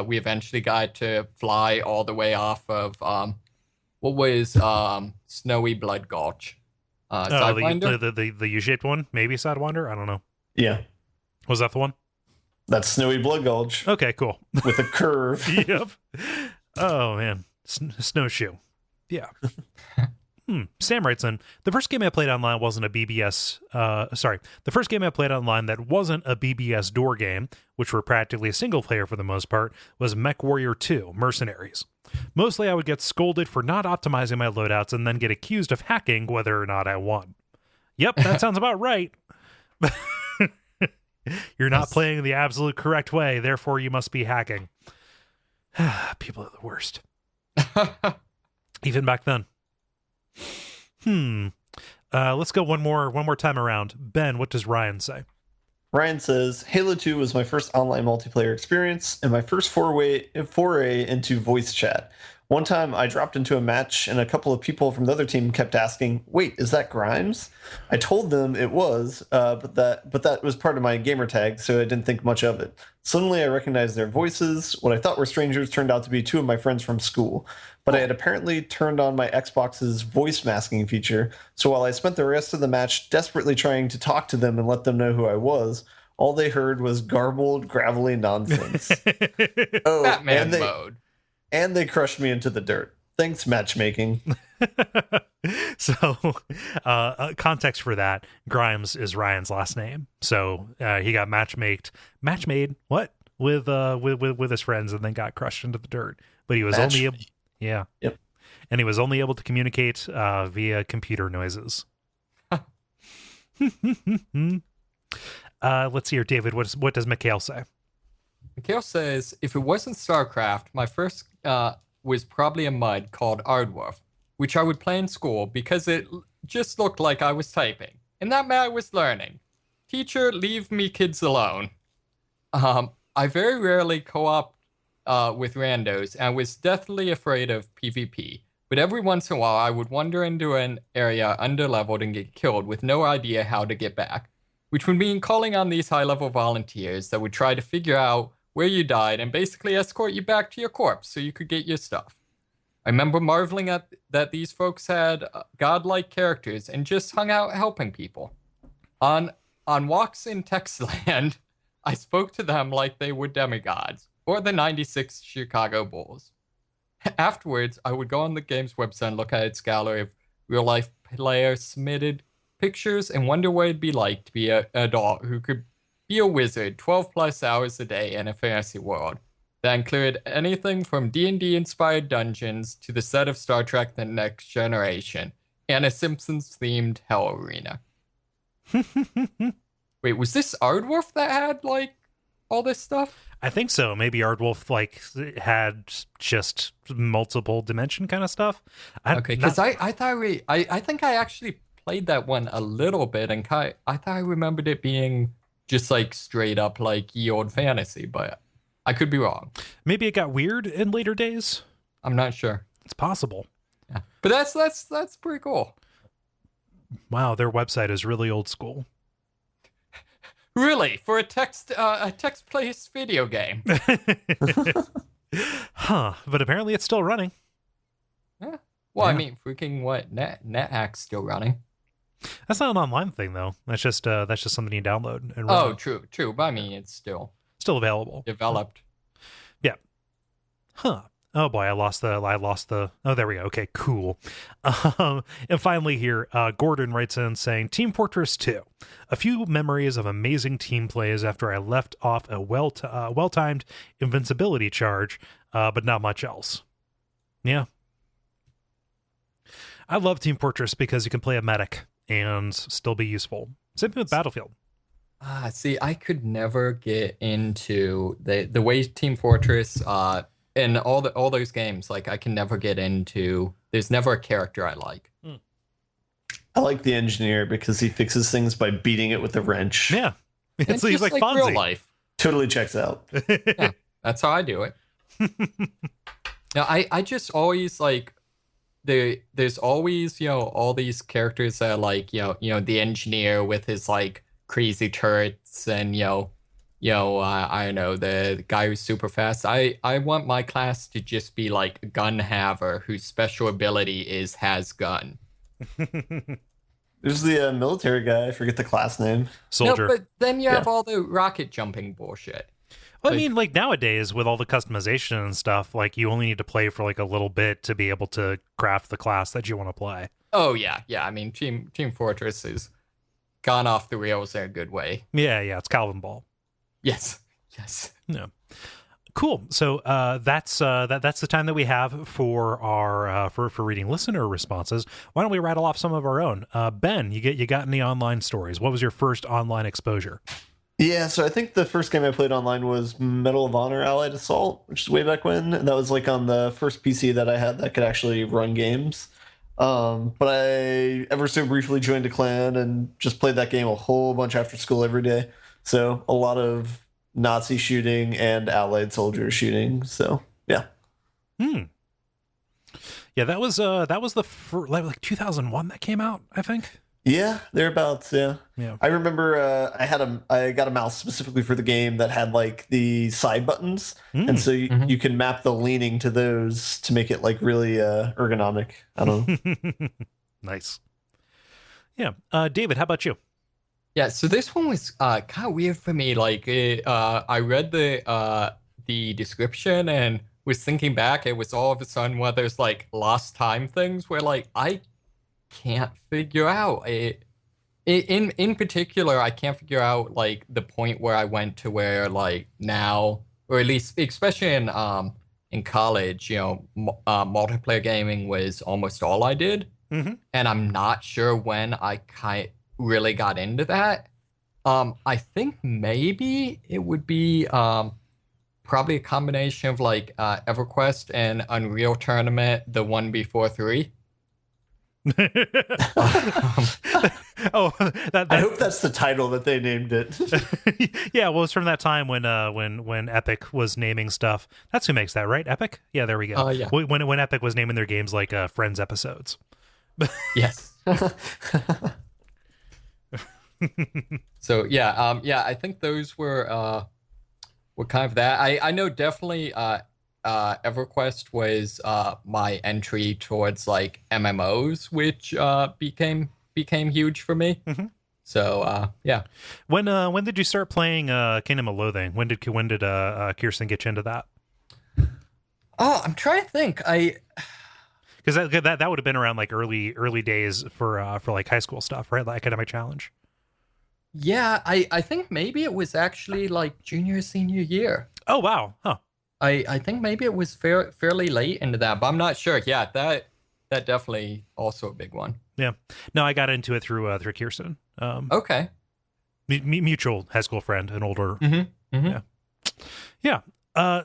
we eventually got to fly all the way off of what was Snowy Blood Gulch. The U-shaped one, maybe Sidewinder. I don't know. Yeah, Was that the one? that's Snowy Blood Gulch Okay, cool. with a curve. Yep. Oh man, snowshoe. Yeah. Sam writes in, the first game I played online wasn't a BBS. The first game I played online that wasn't a BBS door game, which were practically a single player for the most part, was MechWarrior 2: Mercenaries. Mostly I would get scolded for not optimizing my loadouts and then get accused of hacking whether or not I won. Yep, that sounds about right. You're not playing the absolute correct way, therefore you must be hacking. People are the worst. Even back then. Let's go one more time around. Ben, what does Ryan say? Ryan says, Halo 2 was my first online multiplayer experience and my first foray into voice chat. One time I dropped into a match and a couple of people from the other team kept asking, wait, is that Grimes? I told them it was, but that was part of my gamer tag, so I didn't think much of it. Suddenly I recognized their voices. What I thought were strangers turned out to be two of my friends from school. But I had apparently turned on my Xbox's voice masking feature, so while I spent the rest of the match desperately trying to talk to them and let them know who I was, all they heard was garbled, gravelly nonsense. Batman mode. And they crushed me into the dirt. Thanks, matchmaking. So, context for that, Grimes is Ryan's last name. So he got matchmade what with his friends, and then got crushed into the dirt. But he was only able, and he was only able to communicate via computer noises. Let's see here, David. What does Mikhail say? Mikhail says, if it wasn't StarCraft, my first was probably a MUD called Ardworth, which I would play in school because it just looked like I was typing. And that meant I was learning. Teacher, leave me kids alone. I very rarely co-op with randos and was deathly afraid of PvP. But every once in a while, I would wander into an area underleveled and get killed with no idea how to get back, which would mean calling on these high-level volunteers that would try to figure out where you died and basically escort you back to your corpse so you could get your stuff. I remember marveling at that these folks had godlike characters and just hung out helping people. On walks in Textland, I spoke to them like they were demigods, or the 96 Chicago Bulls. Afterwards, I would go on the game's website and look at its gallery of real-life players submitted pictures and wonder what it'd be like to be an adult who could be a wizard 12 plus hours a day in a fantasy world that included anything from D&D inspired dungeons to the set of Star Trek The Next Generation and a Simpsons themed Hell Arena. Wait, was this Ardworth that had like all this stuff? I think so. Maybe Ardwolf like had just multiple dimension kind of stuff. Okay, because I think I actually played that one a little bit, and I thought I remembered it being just like straight up like ye old fantasy, but I could be wrong. Maybe it got weird in later days. I'm not sure. It's possible. Yeah, but that's pretty cool. Wow, their website is really old school. Really, for a text-based video game. Huh? But apparently, it's still running. Yeah. Well, Yeah. I mean, freaking what? NetHack's still running. That's not an online thing, though. That's just something you download and run. Oh, true. But I mean, it's still Available. developed. Yeah. Huh. Oh boy, I lost the. Oh, there we go. Okay, cool. And finally here, Gordon writes in saying, Team Fortress 2. A few memories of amazing team plays after I left off a well-timed invincibility charge, but not much else. Yeah. I love Team Fortress because you can play a medic and still be useful. Same thing with Battlefield. See, I could never get into the way Team Fortress in all those games, like I can never get into. There's never a character I like. I like the engineer because he fixes things by beating it with a wrench. Yeah. It's He's just like like real Fonzie. life. Totally checks out. Yeah, that's how I do it. Now, I just always like there's always, all these characters that are like, the engineer with his like crazy turrets and I don't know, the guy who's super fast. I want my class to just be like a gun haver whose special ability is has gun. There's the military guy. I forget the class name. Soldier. No, but then you have all the rocket jumping bullshit. Well, I mean, like nowadays with all the customization and stuff, like you only need to play for like a little bit to be able to craft the class that you want to play. Oh yeah. I mean, Team Fortress has gone off the rails in a good way. Yeah, it's Calvin Ball. Yes. Yeah. Cool. So that's the time that we have for our for reading listener responses. Why don't we rattle off some of our own? Ben, you got any online stories? What was your first online exposure? Yeah, so I think the first game I played online was Medal of Honor Allied Assault, which is way back when. And that was like on the first PC that I had that could actually run games. But I ever so briefly joined a clan and just played that game a whole bunch after school every day. So a lot of Nazi shooting and Allied soldier shooting. So yeah. Yeah, that was the like 2001 that came out, I think. Yeah, thereabouts. Yeah. Yeah. I remember I got a mouse specifically for the game that had like the side buttons, and so you can map the leaning to those to make it like really ergonomic. I don't know. Nice. Yeah. David, how about you? Yeah, so this one was kind of weird for me. Like, I read the description and was thinking back. It was all of a sudden one of those like lost time things where like I can't figure out it. In particular, I can't figure out like the point where I went to where like now, or at least especially in college, multiplayer gaming was almost all I did, and I'm not sure when I really got into that. I think maybe it would be probably a combination of like EverQuest and Unreal Tournament, the one before 3. I hope that's the title that they named it. Yeah, well, it's from that time when Epic was naming stuff. That's who makes that, right? Epic? Yeah, there we go. Yeah. When Epic was naming their games like Friends episodes. Yes. So yeah, I think those were kind of that. I know definitely EverQuest was my entry towards like MMOs, which became huge for me. So yeah. When did you start playing Kingdom of Loathing? When did Kirsten get you into that? Oh, I'm trying to think. Because that would have been around like early days for like high school stuff, right? Like Academic Challenge. Yeah, I think maybe it was actually like junior senior year. Oh wow, huh? I think maybe it was fairly late into that, but I'm not sure. Yeah, that definitely also a big one. Yeah, no, I got into it through Kirsten. Okay, mutual high school friend, an older. Yeah.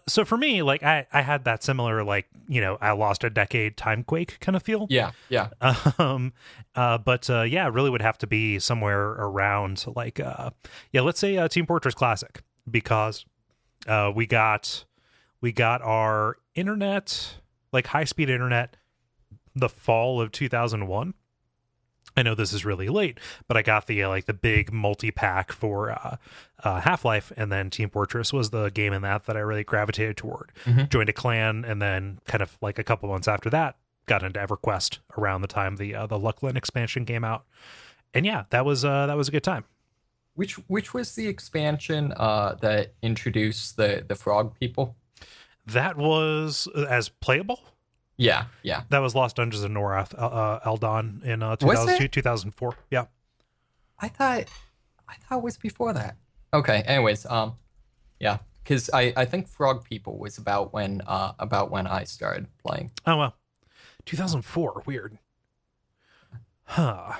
So for me, like I had that similar like I lost a decade time quake kind of feel. Yeah. But yeah, it really would have to be somewhere around like let's say Team Fortress Classic, because we got our internet, like high speed internet, the fall of 2001. I know this is really late, but I got the like the big multi-pack for Half-Life, and then Team Fortress was the game in that I really gravitated toward. Joined a clan, and then kind of like a couple months after that, got into EverQuest around the time the Luckland expansion came out. And yeah, that was a good time. Which was the expansion that introduced the frog people? That was as playable. Yeah. That was Lost Dungeons of Norath, Eldon in 2004. Yeah. I thought it was before that. Okay. Anyways, yeah, because I think Frog People was about when I started playing. Oh well, 2004. Weird. Huh.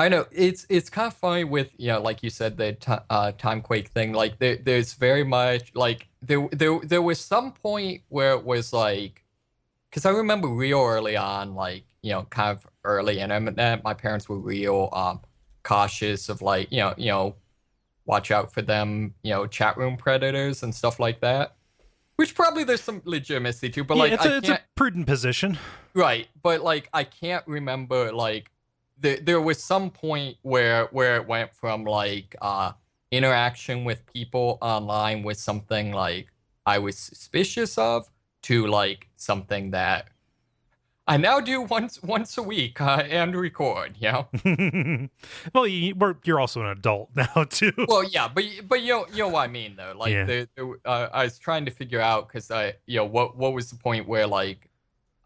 I know it's kind of funny with like you said the Timequake thing. Like there's very much like there was some point where it was like, because I remember real early on, like kind of early internet, my parents were real cautious of like watch out for them chat room predators and stuff like that. Which probably there's some legitimacy to, but Yeah, like it's a prudent position. right, but like I can't remember like there was some point where it went from like interaction with people online was something like I was suspicious of to like something that I now do once a week and record. Well, you're also an adult now too. Well, yeah, but you know what I mean though. Like I was trying to figure out because what was the point where like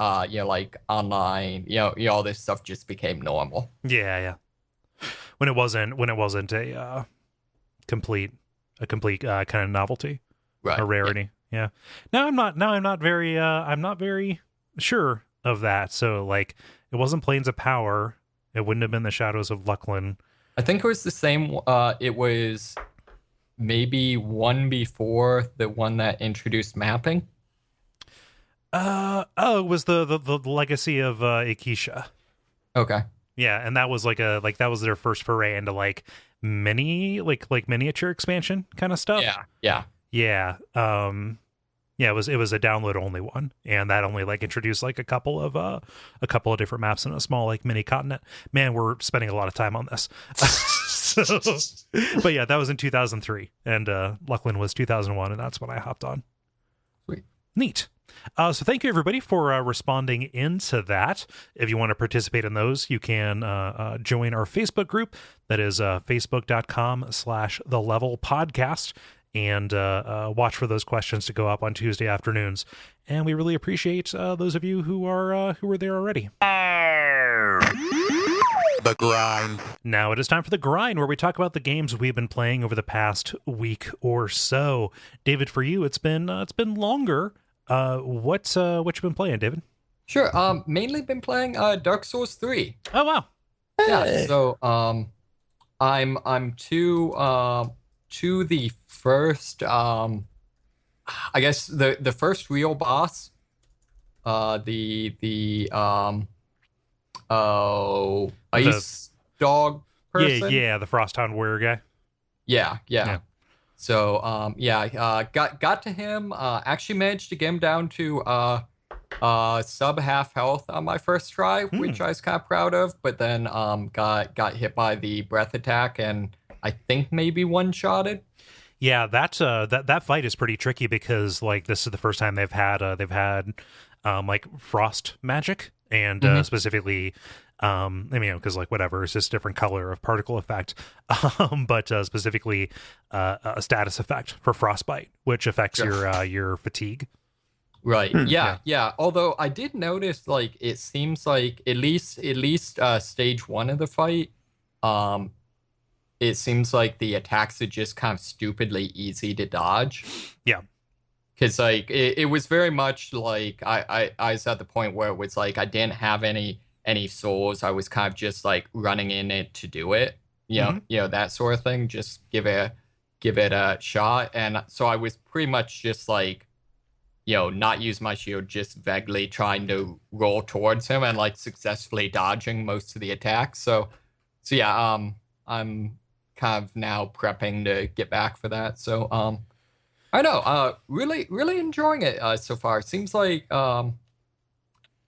like online all this stuff just became normal. Yeah. When it wasn't a complete kind of novelty, right? A rarity. Yeah. Now I'm not very sure of that. So like it wasn't Planes of Power. It wouldn't have been the Shadows of Lucklin. I think it was the same. It was maybe one before the one that introduced mapping. It was the Legacy of Ikisha. Okay. Yeah, and that was that was their first foray into like miniature expansion kind of stuff. Yeah. Yeah. Yeah, it was a download only one, and that only like introduced like a couple of different maps and a small like mini continent. Man, we're spending a lot of time on this. But yeah, that was in 2003, and Lucklin was 2001, and that's when I hopped on. Sweet. Neat. So thank you everybody for responding into that. If you want to participate in those, you can join our Facebook group. That is facebook.com/thelevelpodcast. And watch for those questions to go up on Tuesday afternoons. And we really appreciate those of you who are there already. The grind. Now it is time for the grind, where we talk about the games we've been playing over the past week or so. David, for you, it's been longer. What you been playing, David? Sure. Mainly been playing Dark Souls 3. Oh wow. Yeah. So I'm to the first I guess the first real boss, the ice dog person. Yeah, the Frosthound Warrior guy. Yeah. So got to him, actually managed to get him down to sub half health on my first try, which I was kind of proud of, but then got hit by the breath attack and I think maybe one-shotted. Yeah, that fight is pretty tricky because like this is the first time they've had like frost magic and specifically because like whatever, it's just different color of particle effect, but specifically a status effect for frostbite, which affects your fatigue. Right. Yeah. Although I did notice like it seems like at least stage one of the fight, it seems like the attacks are just kind of stupidly easy to dodge. Yeah. Because like it was very much like I was at the point where it was like I didn't have any souls. I was kind of just like running in it to do it. You know, that sort of thing. Just give it a shot. And so I was pretty much just like, not use my shield, just vaguely trying to roll towards him and like successfully dodging most of the attacks. So yeah, I'm kind of now prepping to get back for that. So I know, really enjoying it so far. It seems like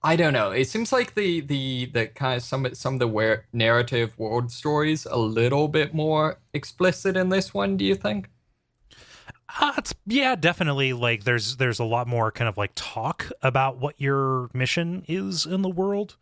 I don't know. It seems like the kind of some of the narrative world stories a little bit more explicit in this one. Do you think? Yeah, definitely. Like there's a lot more kind of like talk about what your mission is in the world.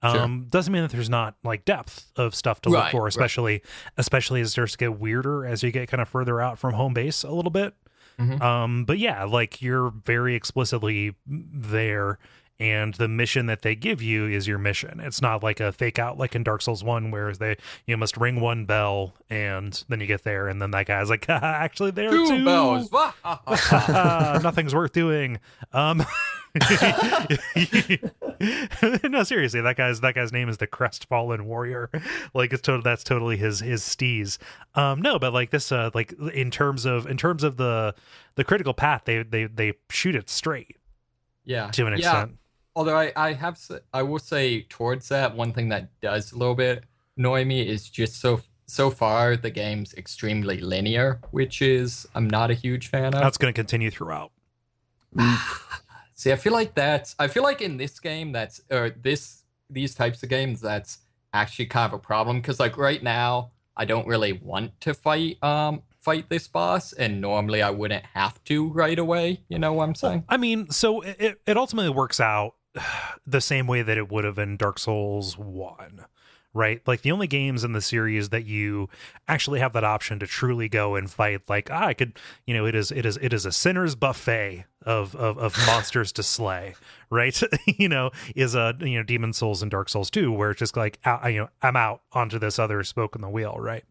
Doesn't mean that there's not like depth of stuff to look for, especially as it starts to get weirder as you get kind of further out from home base a little bit. But yeah, like you're very explicitly there, and the mission that they give you is your mission. It's not like a fake out like in Dark Souls 1 where you must ring one bell and then you get there and then that guy's like, actually there are two bells. nothing's worth doing. No, seriously, that guy's name is the Crestfallen Warrior. Like that's totally his steez. No, but like this, like in terms of the critical path, they shoot it straight Yeah. to an Yeah. extent. Although I will say towards that, one thing that does a little bit annoy me is just so far the game's extremely linear, which is I'm not a huge fan of. That's going to continue throughout. See, I feel like in this game these types of games that's actually kind of a problem because like right now I don't really want to fight this boss, and normally I wouldn't have to right away. You know what I'm saying? I mean, so it ultimately works out the same way that it would have in Dark Souls 1. Right? Like the only games in the series that you actually have that option to truly go and fight, like, I could, it is a sinner's buffet of monsters to slay, right? Is Demon Souls and Dark Souls 2, where it's just like, I'm out onto this other spoke in the wheel, right?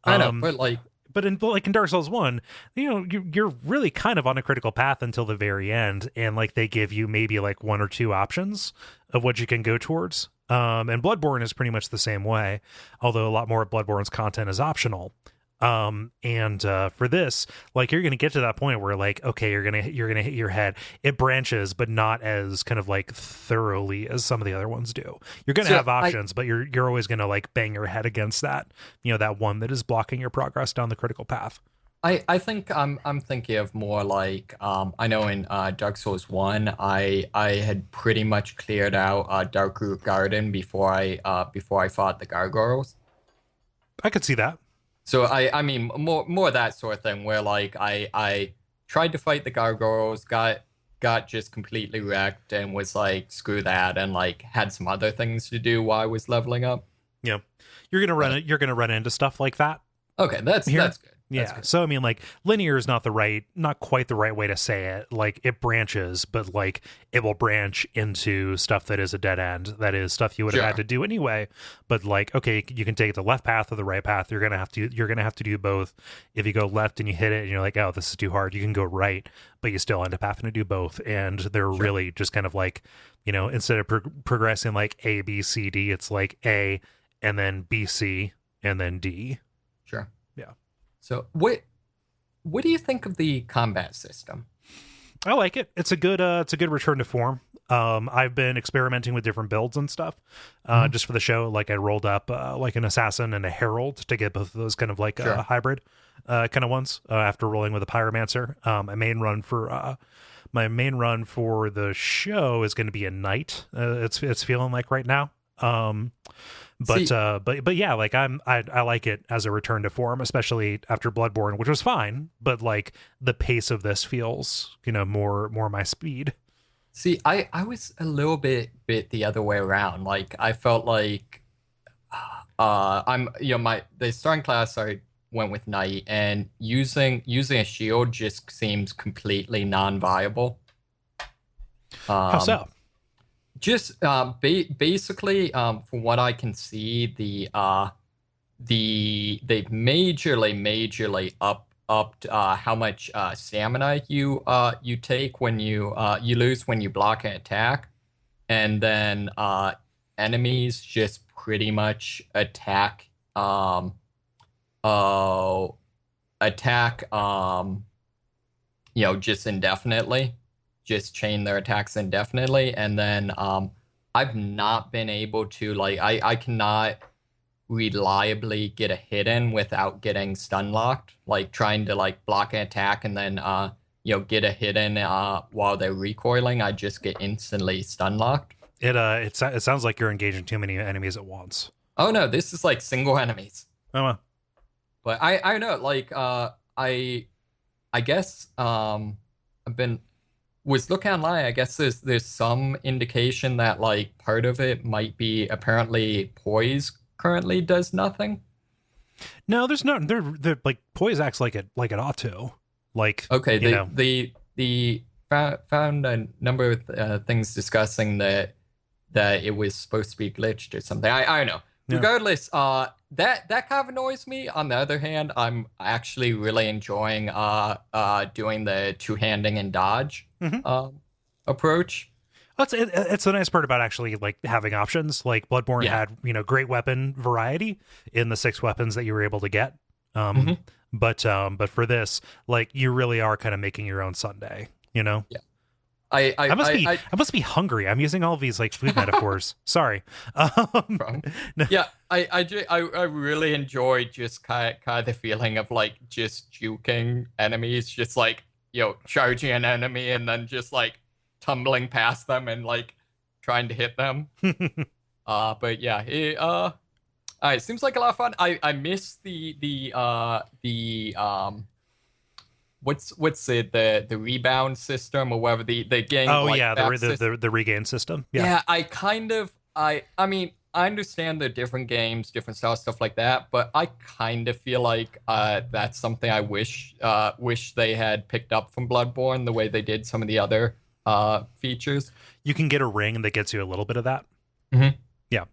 I know, but like, but in Dark Souls 1, you're really kind of on a critical path until the very end, and like they give you maybe like one or two options of what you can go towards. And Bloodborne is pretty much the same way, although a lot more of Bloodborne's content is optional. And for this, like you're gonna get to that point where like, okay, you're gonna hit your head. It branches, but not as kind of like thoroughly as some of the other ones do. You're gonna have options, but you're always gonna like bang your head against that, that one that is blocking your progress down the critical path. I think I'm thinking of more like I know in Dark Souls 1 I had pretty much cleared out Darkroot Garden before I fought the gargoyles. I could see that. So I mean more that sort of thing where like I tried to fight the gargoyles, got just completely wrecked and was like screw that, and like had some other things to do while I was leveling up. Yeah. You're gonna run into stuff like that. Okay, that's good. Yeah. So I mean, like linear is not quite the right way to say it. Like it branches, but like it will branch into stuff that is a dead end. That is stuff you would have had to do anyway. But like, okay, you can take the left path or the right path. You're gonna have to do both. If you go left and you hit it and you're like, oh, this is too hard, you can go right, but you still end up having to do both. And they're really just kind of like, instead of progressing like A, B, C, D, it's like A and then B, C and then D. Sure. Yeah. So what do you think of the combat system? I like it. It's a good return to form. I've been experimenting with different builds and stuff just for the show. Like I rolled up like an assassin and a herald to get both of those kind of like hybrid kind of ones after rolling with a pyromancer. My main run for the show is going to be a knight. It's feeling like right now. But yeah, like I like it as a return to form, especially after Bloodborne, which was fine, but like the pace of this feels, more my speed. See, I was a little bit the other way around. Like I felt like the starting class I went with knight, and using a shield just seems completely non-viable. How so? Just basically, from what I can see, they've majorly upped how much stamina you take when you lose when you block an attack, and then enemies just pretty much attack just indefinitely. Just chain their attacks indefinitely, and then I've not been able to like I cannot reliably get a hit in without getting stun locked. Like trying to like block an attack and then get a hit in while they're recoiling, I just get instantly stun locked. It sounds like you're engaging too many enemies at once. Oh no, this is like single enemies. Oh well. But I know like I guess was looking online, I guess there's some indication that like part of it might be apparently poise currently does nothing. No, there's not. They're like poise acts like it ought to. Like okay, they found a number of things discussing that it was supposed to be glitched or something. I don't know. Yeah. Regardless, that kind of annoys me. On the other hand, I'm actually really enjoying doing the two-handing and dodge approach. It's the nice part about actually like having options. Like Bloodborne had, great weapon variety in the 6 weapons that you were able to get. But for this, like you really are kind of making your own sundae, Yeah. I must be hungry. I'm using all of these like food metaphors. Sorry. Yeah, I really enjoy just kind of the feeling of like just juking enemies, just like charging an enemy and then just like tumbling past them and like trying to hit them. But yeah, it seems like a lot of fun. I miss the what's it, the rebound system or whatever the game. Oh like, yeah, the regain system. Yeah, I mean I understand the different games, different style stuff like that, but I kind of feel like that's something I wish they had picked up from Bloodborne the way they did some of the other features. You can get a ring that gets you a little bit of that. Yeah.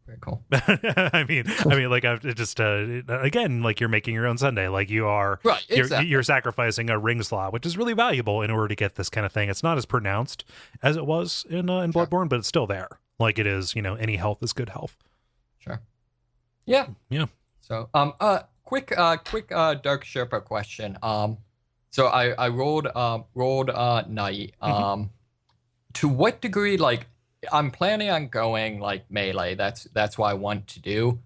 Very cool. I mean, like I've just again, like you're making your own sundae. Like you are, right? Exactly. You're sacrificing a ring slot, which is really valuable in order to get this kind of thing. It's not as pronounced as it was in Bloodborne, but it's still there. Like it is, any health is good health. Sure. Yeah. Yeah. So, quick Dark Sherpa question. So I rolled Knight. To what degree, like, I'm planning on going like melee. That's what I want to do.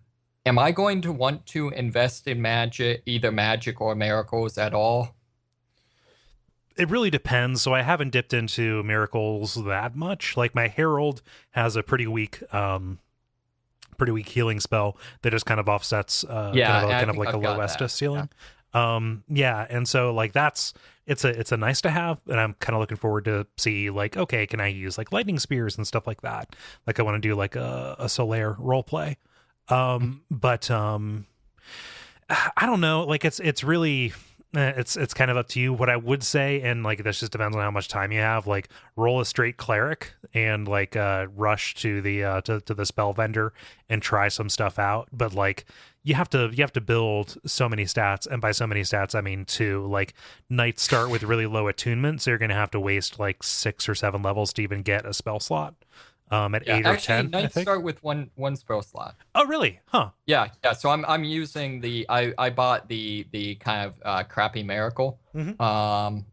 Am I going to want to invest in magic, either magic or miracles at all? It really depends. So I haven't dipped into miracles that much. Like my Herald has a pretty weak healing spell that just kind of offsets kind of like a low Estus ceiling. Yeah. And so like it's a nice to have, and I'm kind of looking forward to see like, okay, can I use like lightning spears and stuff like that? Like I want to do like a Solaire role play. But I don't know, like it's really it's kind of up to you. What I would say, and like this just depends on how much time you have, like roll a straight cleric and like rush to the to the spell vendor and try some stuff out. But like you have to build so many stats, and by so many stats I mean 2. Like knights start with really low attunement, so you're gonna have to waste like 6 or 7 levels to even get a spell slot. At 8 or 10, knights I think. Start with one spell slot. Oh, really? Huh? Yeah. So I'm using I bought the kind of crappy miracle. The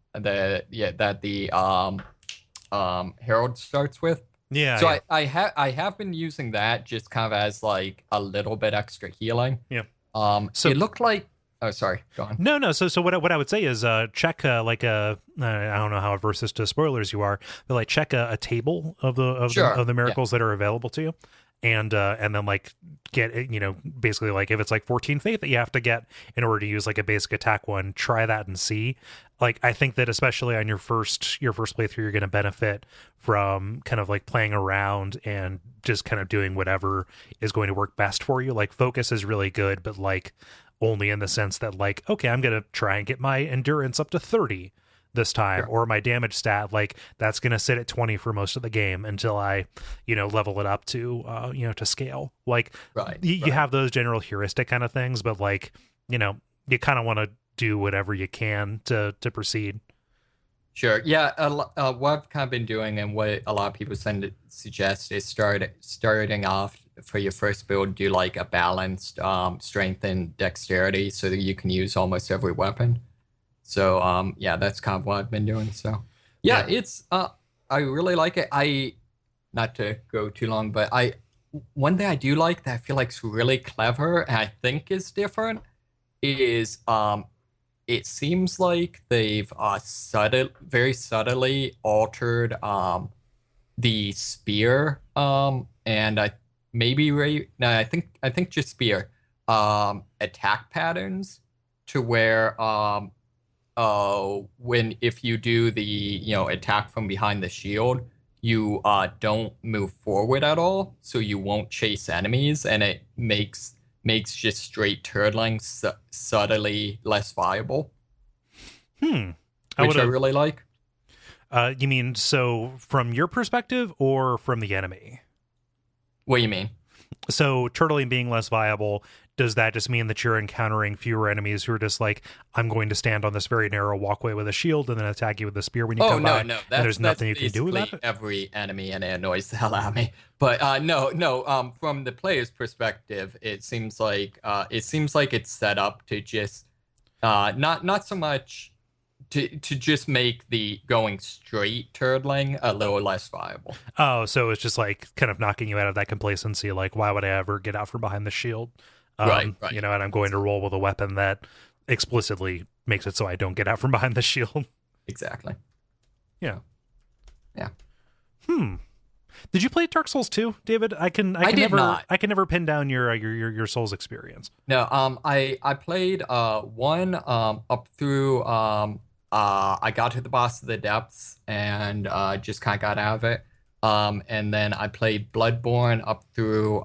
Herald starts with. Yeah. So yeah. I have been using that just kind of as like a little bit extra healing. Yeah. So it looked like. Oh, sorry. Go on. No. So what I would say is check like I don't know how averse to spoilers you are, but like check a table of the miracles that are available to you, and then like get basically like if it's like 14 faith that you have to get in order to use like a basic attack one, try that and see. Like I think that especially on your first playthrough, you're going to benefit from kind of like playing around and just kind of doing whatever is going to work best for you. Like focus is really good, but like only in the sense that like, okay, I'm going to try and get my endurance up to 30 this time, or my damage stat, like that's going to sit at 20 for most of the game until I, level it up to, to scale. Like you have those general heuristic kind of things, but like, you kind of want to do whatever you can to proceed. Sure. Yeah. What I've kind of been doing, and what a lot of people suggest, is starting off for your first build, do like a balanced strength and dexterity so that you can use almost every weapon. So yeah, that's kind of what I've been doing. So yeah. It's I really like it. Not to go too long, but one thing I do like that I feel like is really clever and I think is different is it seems like they've very subtly altered the spear and I think just spear attack patterns to where if you do the attack from behind the shield, you don't move forward at all, so you won't chase enemies, and it makes just straight turtling subtly less viable. Which I really like. You mean so from your perspective or from the enemy? What do you mean? So turtling being less viable does that just mean that you're encountering fewer enemies who are just like, I'm going to stand on this very narrow walkway with a shield and then attack you with a spear when you come by? No, And there's nothing you can do about it? Every enemy, and it annoys the hell out of me. But no. From the player's perspective, it seems like it's set up to just not so much to just make the going straight turtling a little less viable. Oh, so it's just like kind of knocking you out of that complacency. Like, why would I ever get out from behind the shield? Right. You know, and I'm going to roll with a weapon that explicitly makes it so I don't get out from behind the shield. Exactly. Yeah. Yeah. Did you play Dark Souls 2, David? I can never pin down your Souls experience. No, I played one up through I got to the boss of the depths and just kind of got out of it. And then I played Bloodborne up through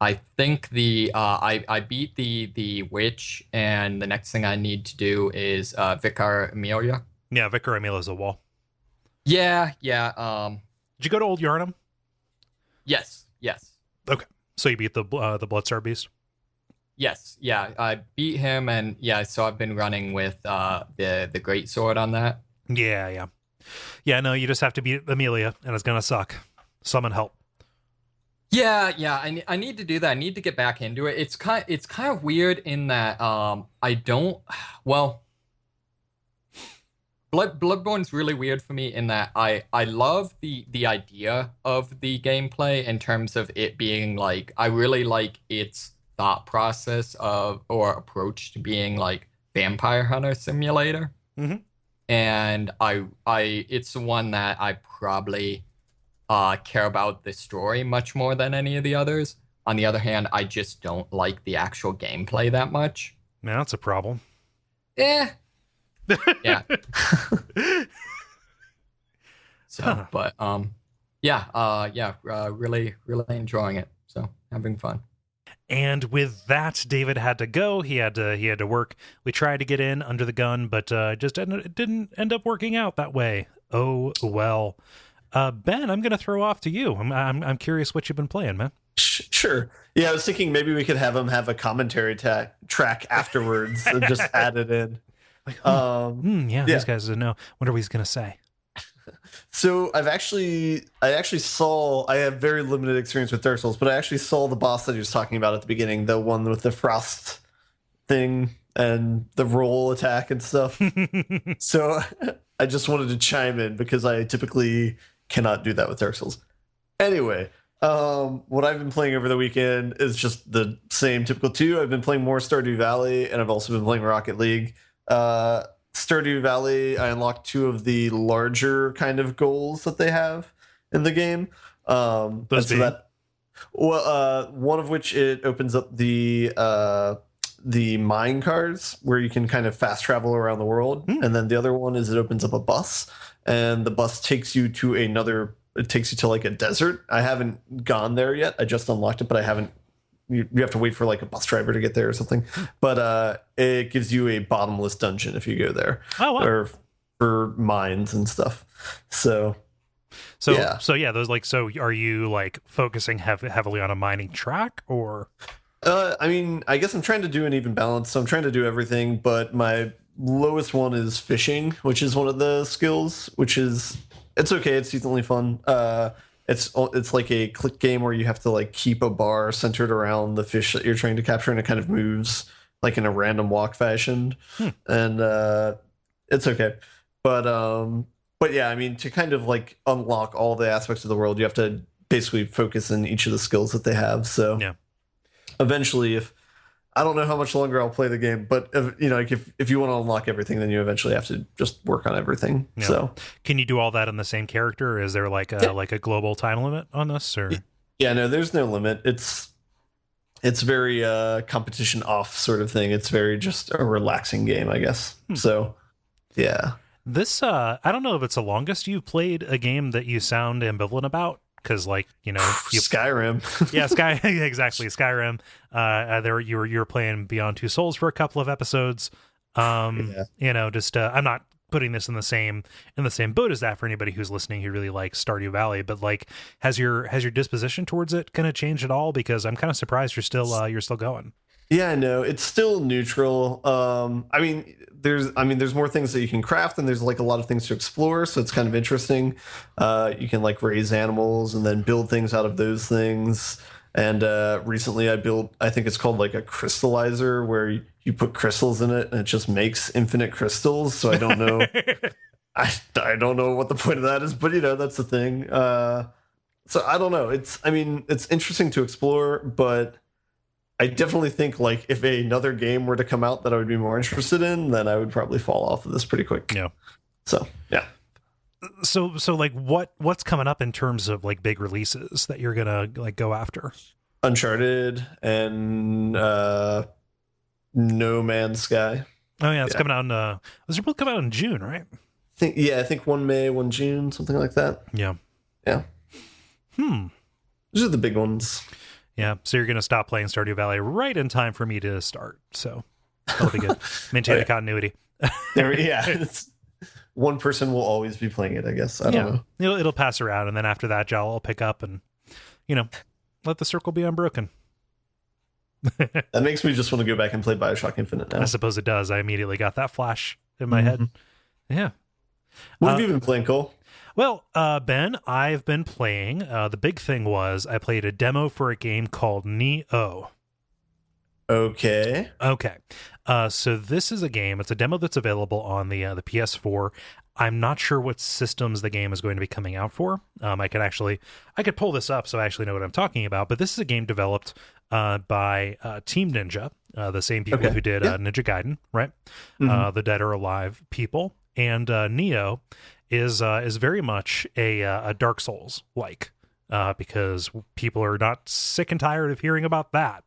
I think I beat the witch, and the next thing I need to do is Vicar Amelia. Yeah, Vicar Amelia's a wall. Yeah. Did you go to Old Yarnum? Yes. Okay, so you beat the Bloodstar Beast. Yes, yeah, I beat him, and yeah, so I've been running with the great sword on that. Yeah. No, you just have to beat Amelia, and it's gonna suck. Summon help. Yeah, I need to do that. I need to get back into it. It's kind of weird in that I don't. Well, Bloodborne's really weird for me in that I love the idea of the gameplay in terms of it being like, I really like its thought process or approach to being like Vampire Hunter Simulator. Mm-hmm. And I it's the one that I probably care about the story much more than any of the others. On the other hand, I just don't like the actual gameplay that much. Man, that's a problem. Yeah. So, but really enjoying it. So, having fun. And with that, David had to go. He had to work. We tried to get in under the gun, but it didn't end up working out that way. Oh well. Ben, I'm gonna throw off to you. I'm curious what you've been playing, man. Sure. Yeah, I was thinking maybe we could have him have a commentary track afterwards and just add it in. Like, these guys didn't know. Wonder what he's gonna say. So I actually saw, I have very limited experience with Dark Souls, but I actually saw the boss that he was talking about at the beginning, the one with the frost thing and the roll attack and stuff. So I just wanted to chime in because I typically cannot do that with Dark Souls. Anyway, what I've been playing over the weekend is just the same typical two. I've been playing more Stardew Valley, and I've also been playing Rocket League. Stardew Valley, I unlocked 2 of the larger kind of goals that they have in the game. One of which it opens up the mine cars where you can kind of fast travel around the world, and then the other one is it opens up a bus, and the bus takes you to like a desert. I haven't gone there yet. I just unlocked it, but I haven't. You have to wait for like a bus driver to get there or something. But it gives you a bottomless dungeon if you go there. Oh, wow. Or for mines and stuff. So yeah, those like, so are you like focusing heavily on a mining track or? I mean, I guess I'm trying to do an even balance. So I'm trying to do everything, but my lowest one is fishing, which is one of the skills, it's okay. It's decently fun. It's like a click game where you have to like keep a bar centered around the fish that you're trying to capture, and it kind of moves like in a random walk fashion. And it's okay. But yeah, I mean, to kind of like unlock all the aspects of the world, you have to basically focus in each of the skills that they have. So yeah, eventually, I don't know how much longer I'll play the game, but if you want to unlock everything, then you eventually have to just work on everything. Yeah. So can you do all that in the same character? Or is there like a global time limit on this? Or yeah, no, there's no limit. It's very competition off sort of thing. It's very just a relaxing game, I guess. So yeah, this I don't know if it's the longest you've played a game that you sound ambivalent about. Because, like, Skyrim. Yeah, exactly. Skyrim. There you were playing Beyond Two Souls for a couple of episodes. I'm not putting this in the same boat as that for anybody who's listening who really likes Stardew Valley, but like has your disposition towards it kind of changed at all? Because I'm kind of surprised you're still going. Yeah, no, it's still neutral. I mean, there's more things that you can craft, and there's like a lot of things to explore, so it's kind of interesting. You can like raise animals and then build things out of those things. And recently I built, I think it's called like a crystallizer, where you put crystals in it and it just makes infinite crystals. So I don't know. I don't know what the point of that is, but that's the thing. So I don't know. It's interesting to explore, but I definitely think like if another game were to come out that I would be more interested in, then I would probably fall off of this pretty quick. Yeah. So yeah. So like what's coming up in terms of like big releases that you're gonna like go after? Uncharted and No Man's Sky. Oh yeah, it's coming out in those are both coming out in June, right? I think 1 May, 1 June, something like that. Yeah. Yeah. Those are the big ones. Yeah. So you're gonna stop playing Stardew Valley right in time for me to start. So that'll be good. Maintain the continuity. It's, one person will always be playing it, I guess. I don't know. It'll pass around, and then after that, Jal will pick up and let the circle be unbroken. That makes me just want to go back and play BioShock Infinite now. I suppose it does. I immediately got that flash in my head. Yeah. What have you been playing, Cole? Well, Ben, I've been playing. The big thing was I played a demo for a game called Nioh. Okay. So this is a game. It's a demo that's available on the PS4. I'm not sure what systems the game is going to be coming out for. I could pull this up so I actually know what I'm talking about. But this is a game developed by Team Ninja, the same people who did Ninja Gaiden, right? The Dead or Alive people. And Nioh is very much a Dark Souls like. Because people are not sick and tired of hearing about that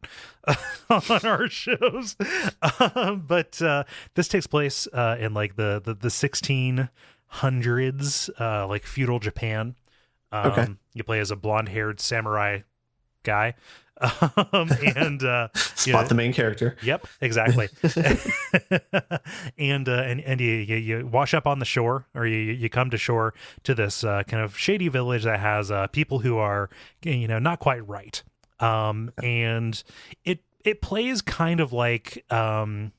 on our shows. But this takes place in like the 1600s, like feudal Japan. You play as a blonde-haired samurai guy. And Spot the main character. Yep, exactly. and you wash up on the shore, or you come to shore to this kind of shady village that has people who are not quite right. And it plays kind of like you ever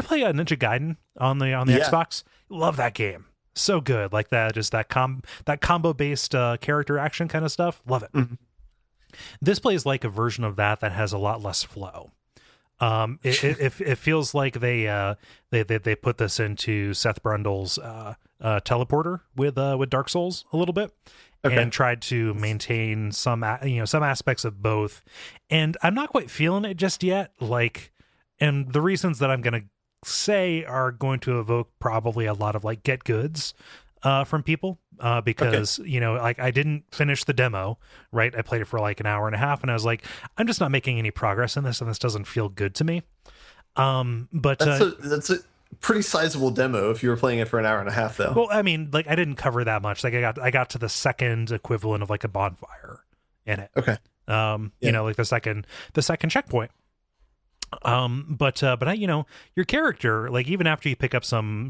play a Ninja Gaiden on the Xbox? Love that game. So good, like that, just that combo based character action kind of stuff. Love it. This plays like a version of that has a lot less flow. It feels like they put this into Seth Brundle's teleporter with Dark Souls a little bit, and tried to maintain some aspects of both. And I'm not quite feeling it just yet. Like, and the reasons that I'm going to say are going to evoke probably a lot of like get goods from people. Because like I didn't finish the demo, right? I played it for like an hour and a half, and I was like, I'm just not making any progress in this, and this doesn't feel good to me. But that's a pretty sizable demo if you were playing it for an hour and a half, though. Well, I mean, like I didn't cover that much. Like I got to the second equivalent of like a bonfire in it. Okay. Like the second checkpoint. But your character, like even after you pick up some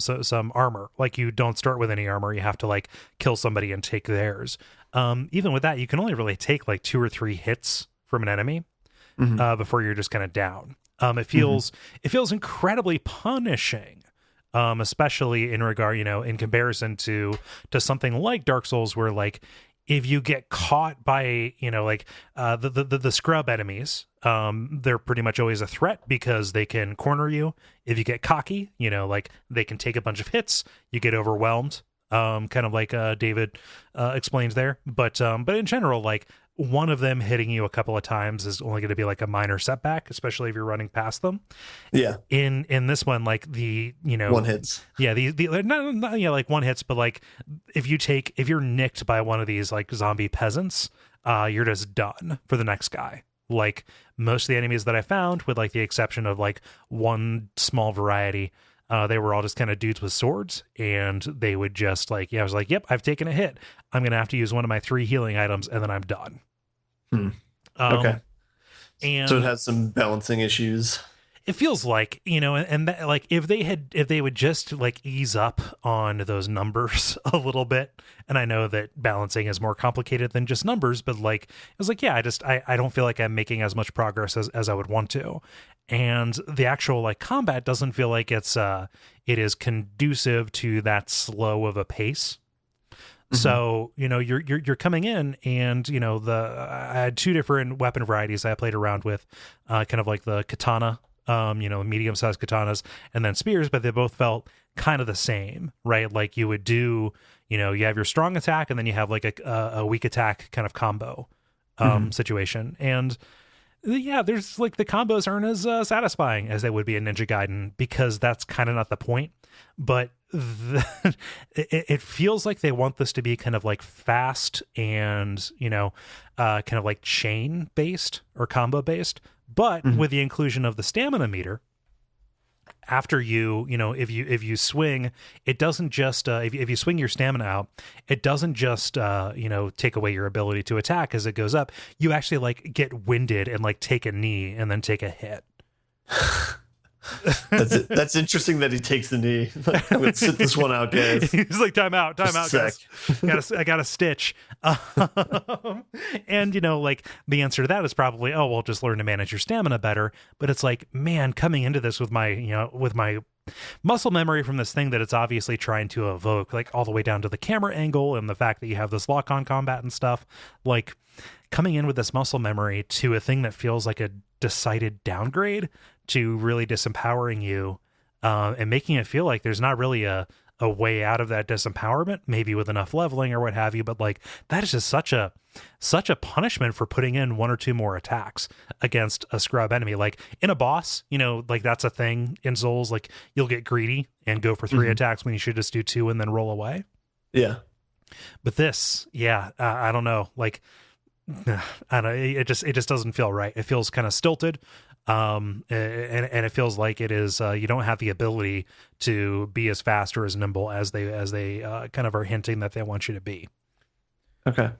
armor, like you don't start with any armor, you have to like kill somebody and take theirs. Even with that, you can only really take like 2 or 3 hits from an enemy before you're just kind of down. It feels incredibly punishing. Especially in regard, in comparison to something like Dark Souls, where like if you get caught by the scrub enemies, they're pretty much always a threat because they can corner you. If you get cocky, like they can take a bunch of hits, you get overwhelmed, kind of like David explained there. But in general, like one of them hitting you a couple of times is only going to be like a minor setback, especially if you're running past them. Yeah. In this one, like one hits. Yeah, not like one hits, but like if you're nicked by one of these like zombie peasants, you're just done for the next guy. Like most of the enemies that I found, with like the exception of like one small variety, they were all just kind of dudes with swords, and they would just like, I was like, yep, I've taken a hit. I'm going to have to use one of my 3 healing items, and then I'm done. Okay. And so it has some balancing issues. It feels like, and that, like if they would just like ease up on those numbers a little bit. And I know that balancing is more complicated than just numbers, but like, it was like, yeah, I don't feel like I'm making as much progress as I would want to. And the actual like combat doesn't feel like it is conducive to that slow of a pace. So, you're coming in and, I had two different weapon varieties I played around with, kind of like the katana, medium-sized katanas, and then spears, but they both felt kind of the same, right? Like you would do, you have your strong attack and then you have like a weak attack kind of combo situation. And yeah, there's like the combos aren't as satisfying as they would be in Ninja Gaiden because that's kind of not the point. But it feels like they want this to be kind of like fast and, kind of like chain based or combo based, but with the inclusion of the stamina meter. After if you swing, it doesn't just if you swing your stamina out, it doesn't just take away your ability to attack as it goes up. You actually like get winded and like take a knee and then take a hit. That's interesting that he takes the knee. Like, I'm gonna sit this one out, guys. He's like, time out, guys. I got a stitch. And like the answer to that is probably, oh, well, just learn to manage your stamina better. But it's like, man, coming into this with my muscle memory from this thing that it's obviously trying to evoke, like all the way down to the camera angle and the fact that you have this lock-on combat and stuff, like coming in with this muscle memory to a thing that feels like a decided downgrade to really disempowering you, and making it feel like there's not really a way out of that disempowerment, maybe with enough leveling or what have you. But like, that is just such a punishment for putting in one or two more attacks against a scrub enemy. Like in a boss, like that's a thing in Souls, like you'll get greedy and go for 3 attacks when you should just do 2 and then roll away. Yeah. But this, I don't know. Like, I don't know. It just doesn't feel right. It feels kind of stilted. And it feels like it is, you don't have the ability to be as fast or as nimble as they kind of are hinting that they want you to be. Okay.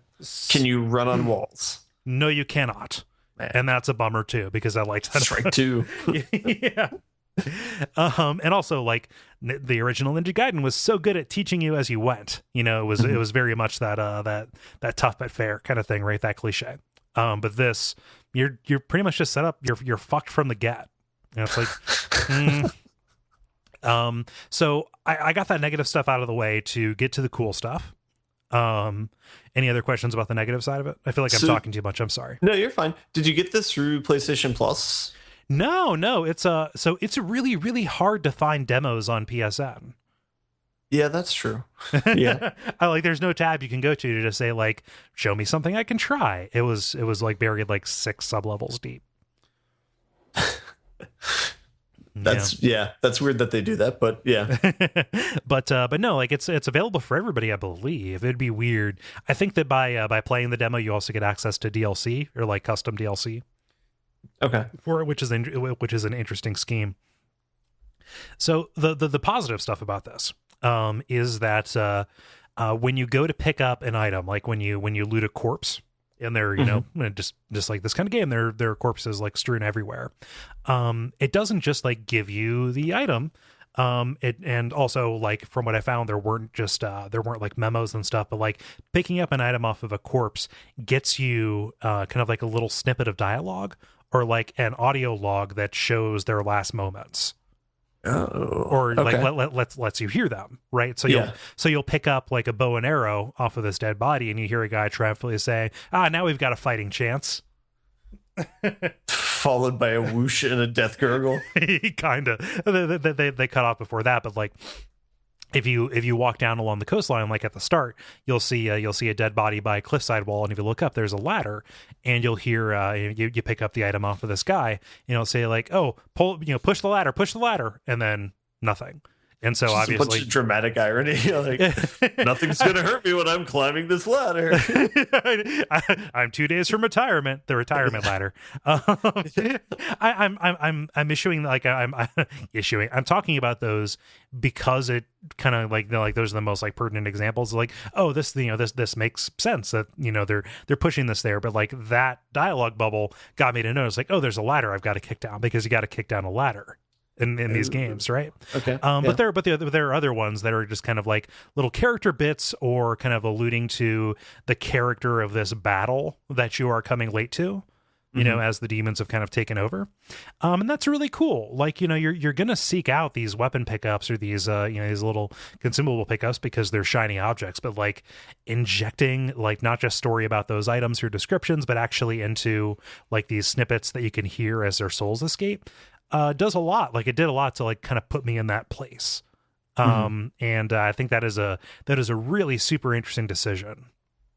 Can you run on walls? No, you cannot. Man. And that's a bummer too, because I liked that. Strike 2. Yeah. And also like the original Ninja Gaiden was so good at teaching you as you went, it was very much that tough but fair kind of thing, right? That cliche. But this, you're pretty much just set up. You're fucked from the get. And it's like, so I got that negative stuff out of the way to get to the cool stuff. Any other questions about the negative side of it? I feel like I'm talking too much. I'm sorry. No, you're fine. Did you get this through PlayStation Plus? No. It's really, really hard to find demos on PSN. Yeah, that's true. Yeah. There's no tab you can go to just say like, show me something I can try. It was like buried like 6 sublevels deep. That's weird that they do that, but yeah. but no, like it's available for everybody, I believe. It'd be weird. I think that by playing the demo, you also get access to DLC or like custom DLC. Okay. For which is an interesting scheme. So the positive stuff about this is that when you go to pick up an item, like when you loot a corpse, and they're just like this kind of game, there are corpses like strewn everywhere. It doesn't just like give you the item. And also like from what I found, there weren't like memos and stuff, but like picking up an item off of a corpse gets you kind of like a little snippet of dialogue or like an audio log that shows their last moments. Oh, or okay. like lets you hear them, right? So you'll pick up like a bow and arrow off of this dead body, and you hear a guy triumphantly say, now we've got a fighting chance." Followed by a whoosh and a death gurgle. Kind of. They cut off before that, but like if you walk down along the coastline, like at the start, you'll see a dead body by a cliffside wall, and if you look up, there's a ladder, and you'll hear you pick up the item off of this guy, and it'll say like, "Oh, push the ladder," and then nothing. And so Just a bunch obviously of dramatic irony. Like, nothing's gonna hurt me when I'm climbing this ladder. I'm 2 days from retirement, the retirement ladder. I'm issuing like I'm issuing. I'm talking about those because it kind of like those are the most like pertinent examples. Like, oh, this this makes sense that they're pushing this there, but like that dialogue bubble got me to notice like, oh, there's a ladder I've got to kick down, because you got to kick down a ladder in these games, right? Okay. But there are other ones that are just kind of like little character bits, or kind of alluding to the character of this battle that you are coming late to, as the demons have kind of taken over. And that's really cool. Like, you're going to seek out these weapon pickups or these, these little consumable pickups because they're shiny objects, but like injecting like not just story about those items or descriptions, but actually into like these snippets that you can hear as their souls escape. Does a lot. Like, it did a lot to like kind of put me in that place. And I think that is a really super interesting decision.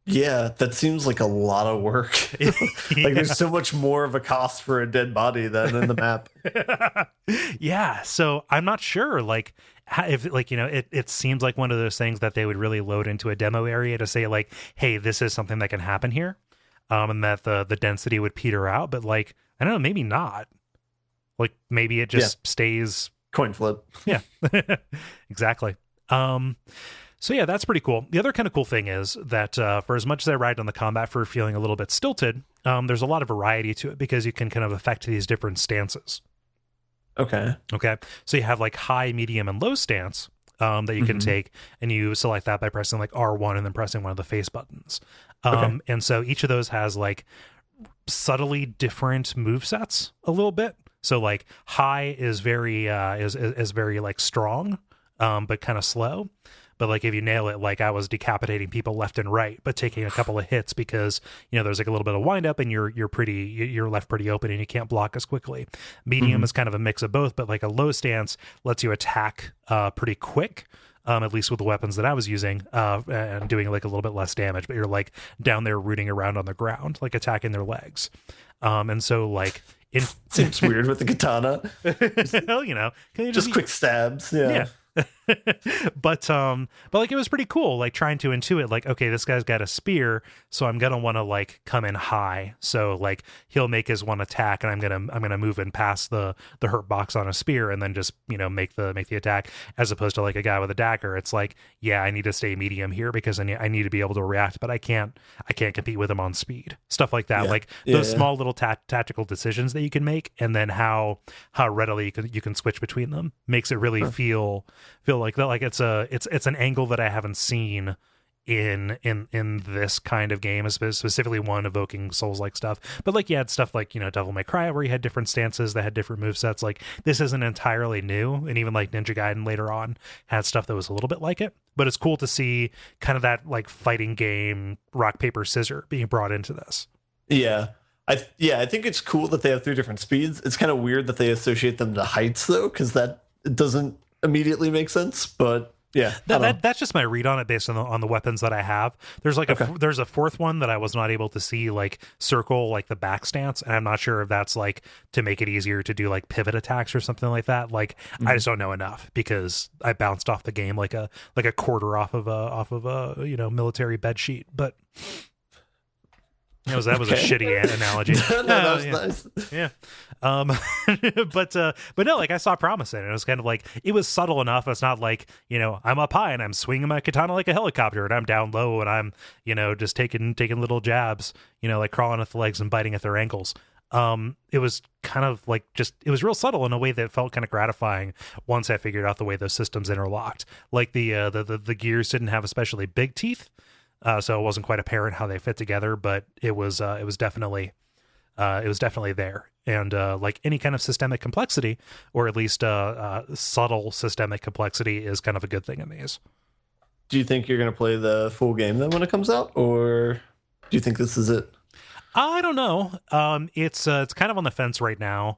Yeah, that seems like a lot of work. Like, there's so much more of a cost for a dead body than in the map. Yeah, so I'm not sure like if like it seems like one of those things that they would really load into a demo area to say like, hey, this is something that can happen here, and that the density would peter out. But like, I don't know, maybe not. Like, maybe it just stays coin flip. Yeah, exactly. So yeah, that's pretty cool. The other kind of cool thing is that for as much as I ride on the combat for feeling a little bit stilted, there's a lot of variety to it because you can kind of affect these different stances. Okay. So you have like high, medium, and low stance that you can take, and you select that by pressing like R1 and then pressing one of the face buttons. And so each of those has like subtly different move sets a little bit. So like high is very is very like strong, but kind of slow. But like if you nail it, like I was decapitating people left and right, but taking a couple of hits because there's like a little bit of wind up and you're left pretty open and you can't block as quickly. Medium is kind of a mix of both, but like a low stance lets you attack pretty quick. At least with the weapons that I was using, and doing like a little bit less damage, but you're like down there rooting around on the ground, like attacking their legs. And so like it seems weird with the katana. Well, just quick stabs. Yeah. But like it was pretty cool, like trying to intuit like, okay, this guy's got a spear, so I'm gonna want to like come in high, so like he'll make his one attack and I'm gonna move in past the hurt box on a spear and then just make the attack, as opposed to like a guy with a dagger. It's like, yeah, I need to stay medium here because I need to be able to react, but I can't compete with him on speed, stuff like that. Like those small little tactical decisions that you can make, and then how readily you can switch between them makes it really feel like that, like it's an angle that I haven't seen in this kind of game, specifically one evoking Souls-like stuff. But like you had stuff like Devil May Cry where you had different stances that had different movesets. Like this isn't entirely new, and even like Ninja Gaiden later on had stuff that was a little bit like it. But it's cool to see kind of that like fighting game rock paper scissor being brought into this. I think it's cool that they have 3 different speeds. It's kind of weird that they associate them to heights though, because that doesn't immediately make sense. But yeah, that's just my read on it based on the weapons that I have. There's like there's a fourth one that I was not able to see like circle like the back stance, and I'm not sure if that's like to make it easier to do like pivot attacks or something like that. Like I just don't know enough because I bounced off the game like a quarter off of a military bed sheet. But that was a shitty analogy. That was nice. Yeah. But no, like I saw promise in it. It was kind of like, it was subtle enough. It's not like, I'm up high and I'm swinging my katana like a helicopter, and I'm down low and I'm, just taking little jabs, like crawling at the legs and biting at their ankles. It was kind of like it was real subtle in a way that felt kind of gratifying once I figured out the way those systems interlocked. Like the gears didn't have especially big teeth. So it wasn't quite apparent how they fit together, but it was definitely there. And like any kind of systemic complexity, or at least subtle systemic complexity, is kind of a good thing in these. Do you think you're going to play the full game then when it comes out, or do you think this is it? I don't know. It's kind of on the fence right now.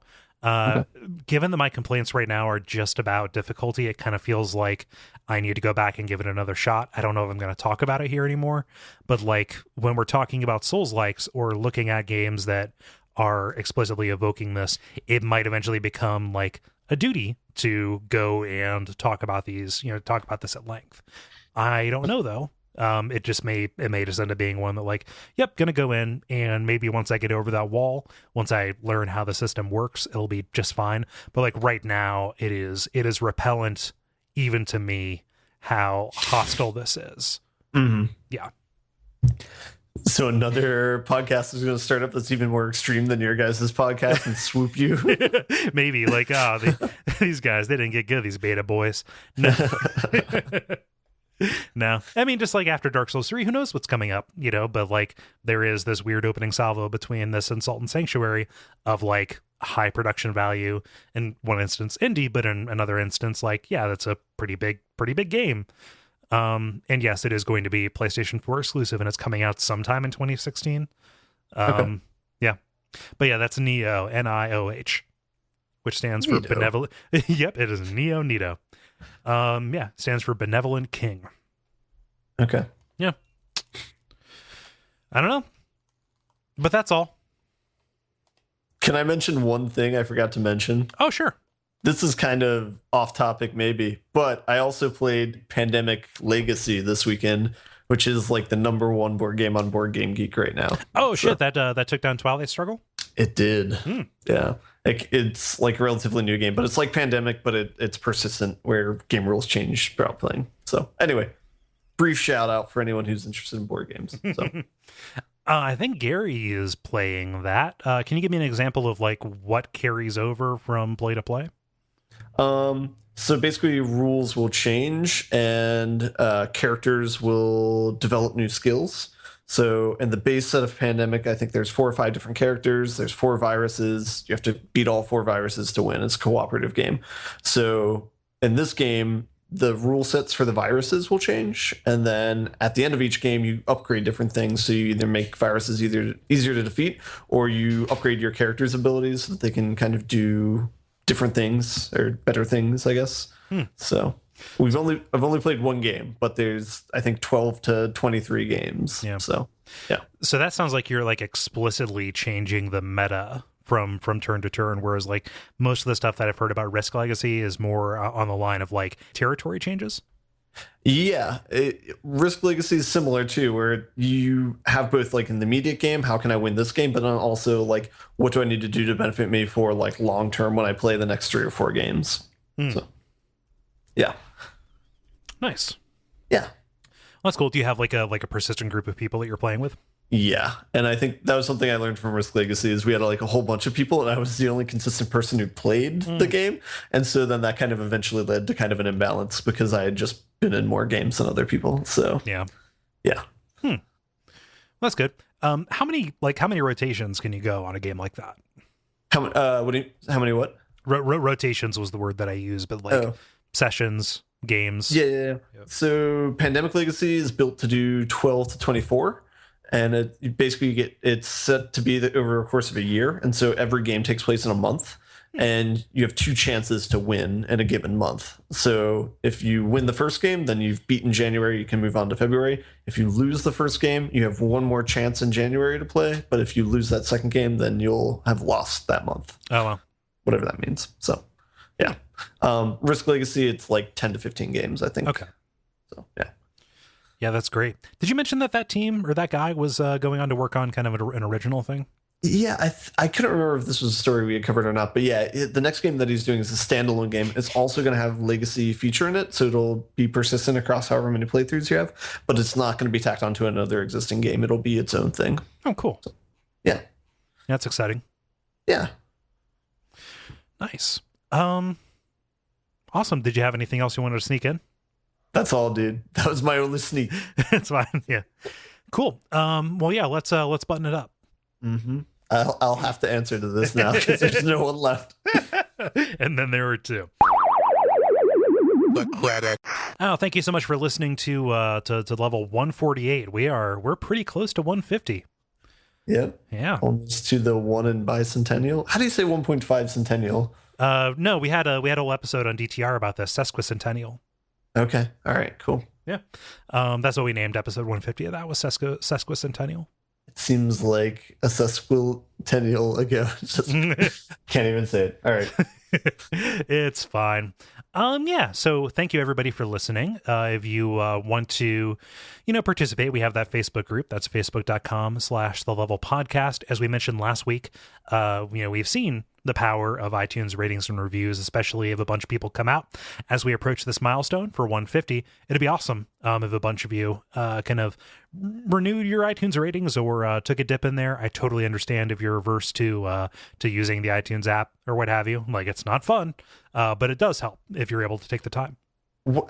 Given that my complaints right now are just about difficulty, it kind of feels like I need to go back and give it another shot. I don't know if I'm going to talk about it here anymore, but like when we're talking about Souls-likes or looking at games that are explicitly evoking this, it might eventually become like a duty to go and talk about these, talk about this at length. I don't know though. It may just end up being one that like, yep, gonna go in, and maybe once I get over that wall, once I learn how the system works, it'll be just fine. But like right now, it is repellent even to me how hostile this is. Mm-hmm. Yeah. So another podcast is going to start up that's even more extreme than your guys' podcast and swoop you. Maybe like, these guys, they didn't get good, these beta boys. No. No, I mean, just like after Dark Souls 3, who knows what's coming up, but like there is this weird opening salvo between this and Salt and Sanctuary of like high production value, in one instance indie, but in another instance like, yeah, that's a pretty big game. And yes, it is going to be PlayStation 4 exclusive, and it's coming out sometime in 2016. Okay. Yeah, but yeah, that's Nioh, Nioh, which stands for Nioh. benevolent. Yep, it is Nioh. Yeah, stands for Benevolent King. Okay. Yeah. I don't know. But that's all. Can I mention one thing I forgot to mention? Oh, sure. This is kind of off topic maybe, but I also played Pandemic Legacy this weekend, which is like the #1 board game on Board Game Geek right now. Oh, shit, that took down Twilight Struggle? It did. Yeah. It's like a relatively new game, but it's like Pandemic, but it's persistent where game rules change throughout playing. So anyway, brief shout out for anyone who's interested in board games. So I think Gary is playing that. Can you give me an example of like what carries over from play to play? So basically rules will change and characters will develop new skills. So in the base set of Pandemic, I think there's 4 or 5 different characters. There's 4 viruses. You have to beat all 4 viruses to win. It's a cooperative game. So in this game, the rule sets for the viruses will change. And then at the end of each game, you upgrade different things. So you either make viruses easier to defeat, or you upgrade your character's abilities so that they can kind of do different things or better things, I guess. So I've only played one game, but there's I think 12 to 23 games. Yeah. So yeah. So that sounds like you're like explicitly changing the meta from turn to turn, whereas like most of the stuff that I've heard about Risk Legacy is more on the line of like territory changes. Yeah, Risk Legacy is similar too, where you have both like in the immediate game, how can I win this game, but then also like what do I need to do to benefit me for like long term when I play the next 3 or 4 games. So yeah. Nice. Yeah. Well, that's cool. Do you have like a persistent group of people that you're playing with? Yeah, and I think that was something I learned from Risk Legacy is we had like a whole bunch of people, and I was the only consistent person who played the game, and so then that kind of eventually led to kind of an imbalance because I had just been in more games than other people. So Yeah. Well, That's good. How many rotations can you go on a game like that? how many what? Rotations was the word that I used, but like sessions, games. Yeah. Yep. So Pandemic Legacy is built to do 12 to 24. And it's set to be over a course of a year. And so every game takes place in a month. And you have 2 chances to win in a given month. So if you win the first game, then you've beaten January, you can move on to February. If you lose the first game, you have 1 more chance in January to play. But if you lose that second game, then you'll have lost that month. Oh, wow. Whatever that means. So, yeah. Risk Legacy, it's like 10 to 15 games, I think. Okay. So, yeah. Yeah, that's great. Did you mention that team or that guy was going on to work on kind of an original thing? Yeah, I couldn't remember if this was a story we had covered or not, but yeah, the next game that he's doing is a standalone game. It's also going to have Legacy feature in it, so it'll be persistent across however many playthroughs you have, but it's not going to be tacked onto another existing game. It'll be its own thing. Oh, cool. So, yeah. That's exciting. Yeah. Nice. Awesome. Did you have anything else you wanted to sneak in? That's all, dude. That was my only sneak. It's fine. Yeah. Cool. Well, yeah, let's button it up. Mm-hmm. I'll have to answer to this now because there's no one left. And then there were 2. The credit. Oh, thank you so much for listening to level 148. We're pretty close to 150. Yep. Yeah. Almost to the 1 in bicentennial. How do you say 1.5 centennial? No, we had a whole episode on DTR about this sesquicentennial. Okay. All right. Cool. Yeah. That's what we named episode 150 of that was sesquicentennial. It seems like a sesquicentennial ago. Just can't even say it. All right. It's fine. Yeah, so thank you everybody for listening. If you want to, participate, we have that Facebook group. That's facebook.com/thelevelpodcast. As we mentioned last week, we've seen the power of iTunes ratings and reviews, especially if a bunch of people come out as we approach this milestone for 150. It'd be awesome if a bunch of you kind of renewed your iTunes ratings or took a dip in there. I totally understand if you're averse to using the iTunes app or what have you. Like, it's not fun, but it does help if you're able to take the time.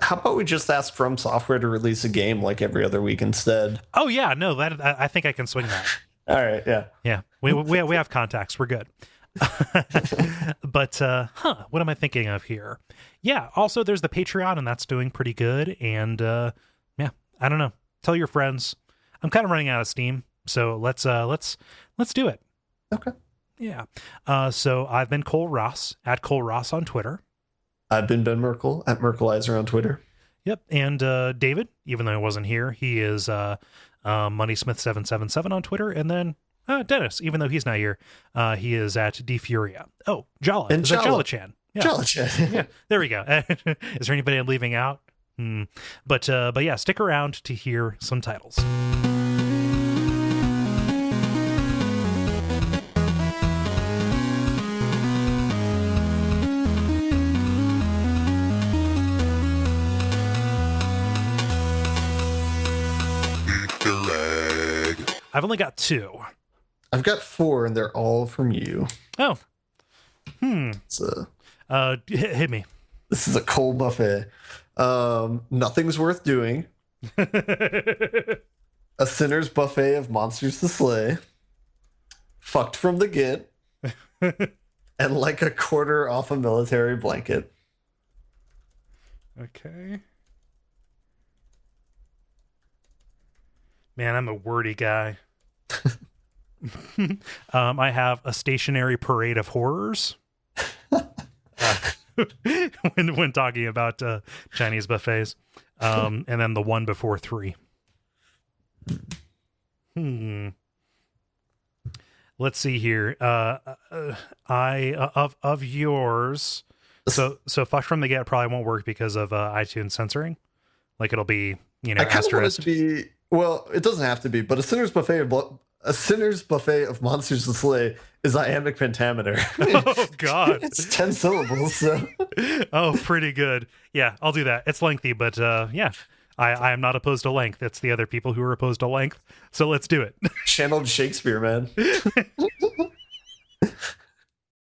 How about we just ask From Software to release a game like every other week instead? Oh yeah, no, that I think I can swing that. All right, Yeah. We have contacts. We're good. But what am I thinking of here? Yeah, also there's the Patreon, and that's doing pretty good. And I don't know. Tell your friends. I'm kind of running out of steam, so let's do it. Okay. Yeah. So I've been Kole Ross at Kole Ross on Twitter. I've been Ben Merkel at Merkelizer on Twitter. Yep. And David, even though I wasn't here, he is MoneySmith777 on Twitter. And then Dennis, even though he's not here, he is at DFuria. Oh, Jala. And is that Jala-chan? Yeah. Jala-chan. Yeah. There we go. Is there anybody I'm leaving out? But yeah, stick around to hear some titles. I've only got 2. I've got 4, and they're all from you. Oh. So, hit me. This is a Kole buffet. Nothing's Worth Doing. A Sinner's Buffet of Monsters to Slay. Fucked from the Get. And Like a Quarter Off a Military Blanket. Okay. Man, I'm a wordy guy. I have A Stationary Parade of Horrors. When talking about Chinese buffets. And then The One Before Three. Let's see here. Of yours. So Fuck from the Get probably won't work because of iTunes censoring. Like, it'll be, I kind of want it to be. Well, it doesn't have to be, but a Sinner's Buffet of Monsters to Slay is iambic pentameter. Oh God, it's 10 syllables. So. Oh, pretty good. Yeah, I'll do that. It's lengthy, but yeah, I am not opposed to length. It's the other people who are opposed to length. So let's do it. Channeled Shakespeare, man.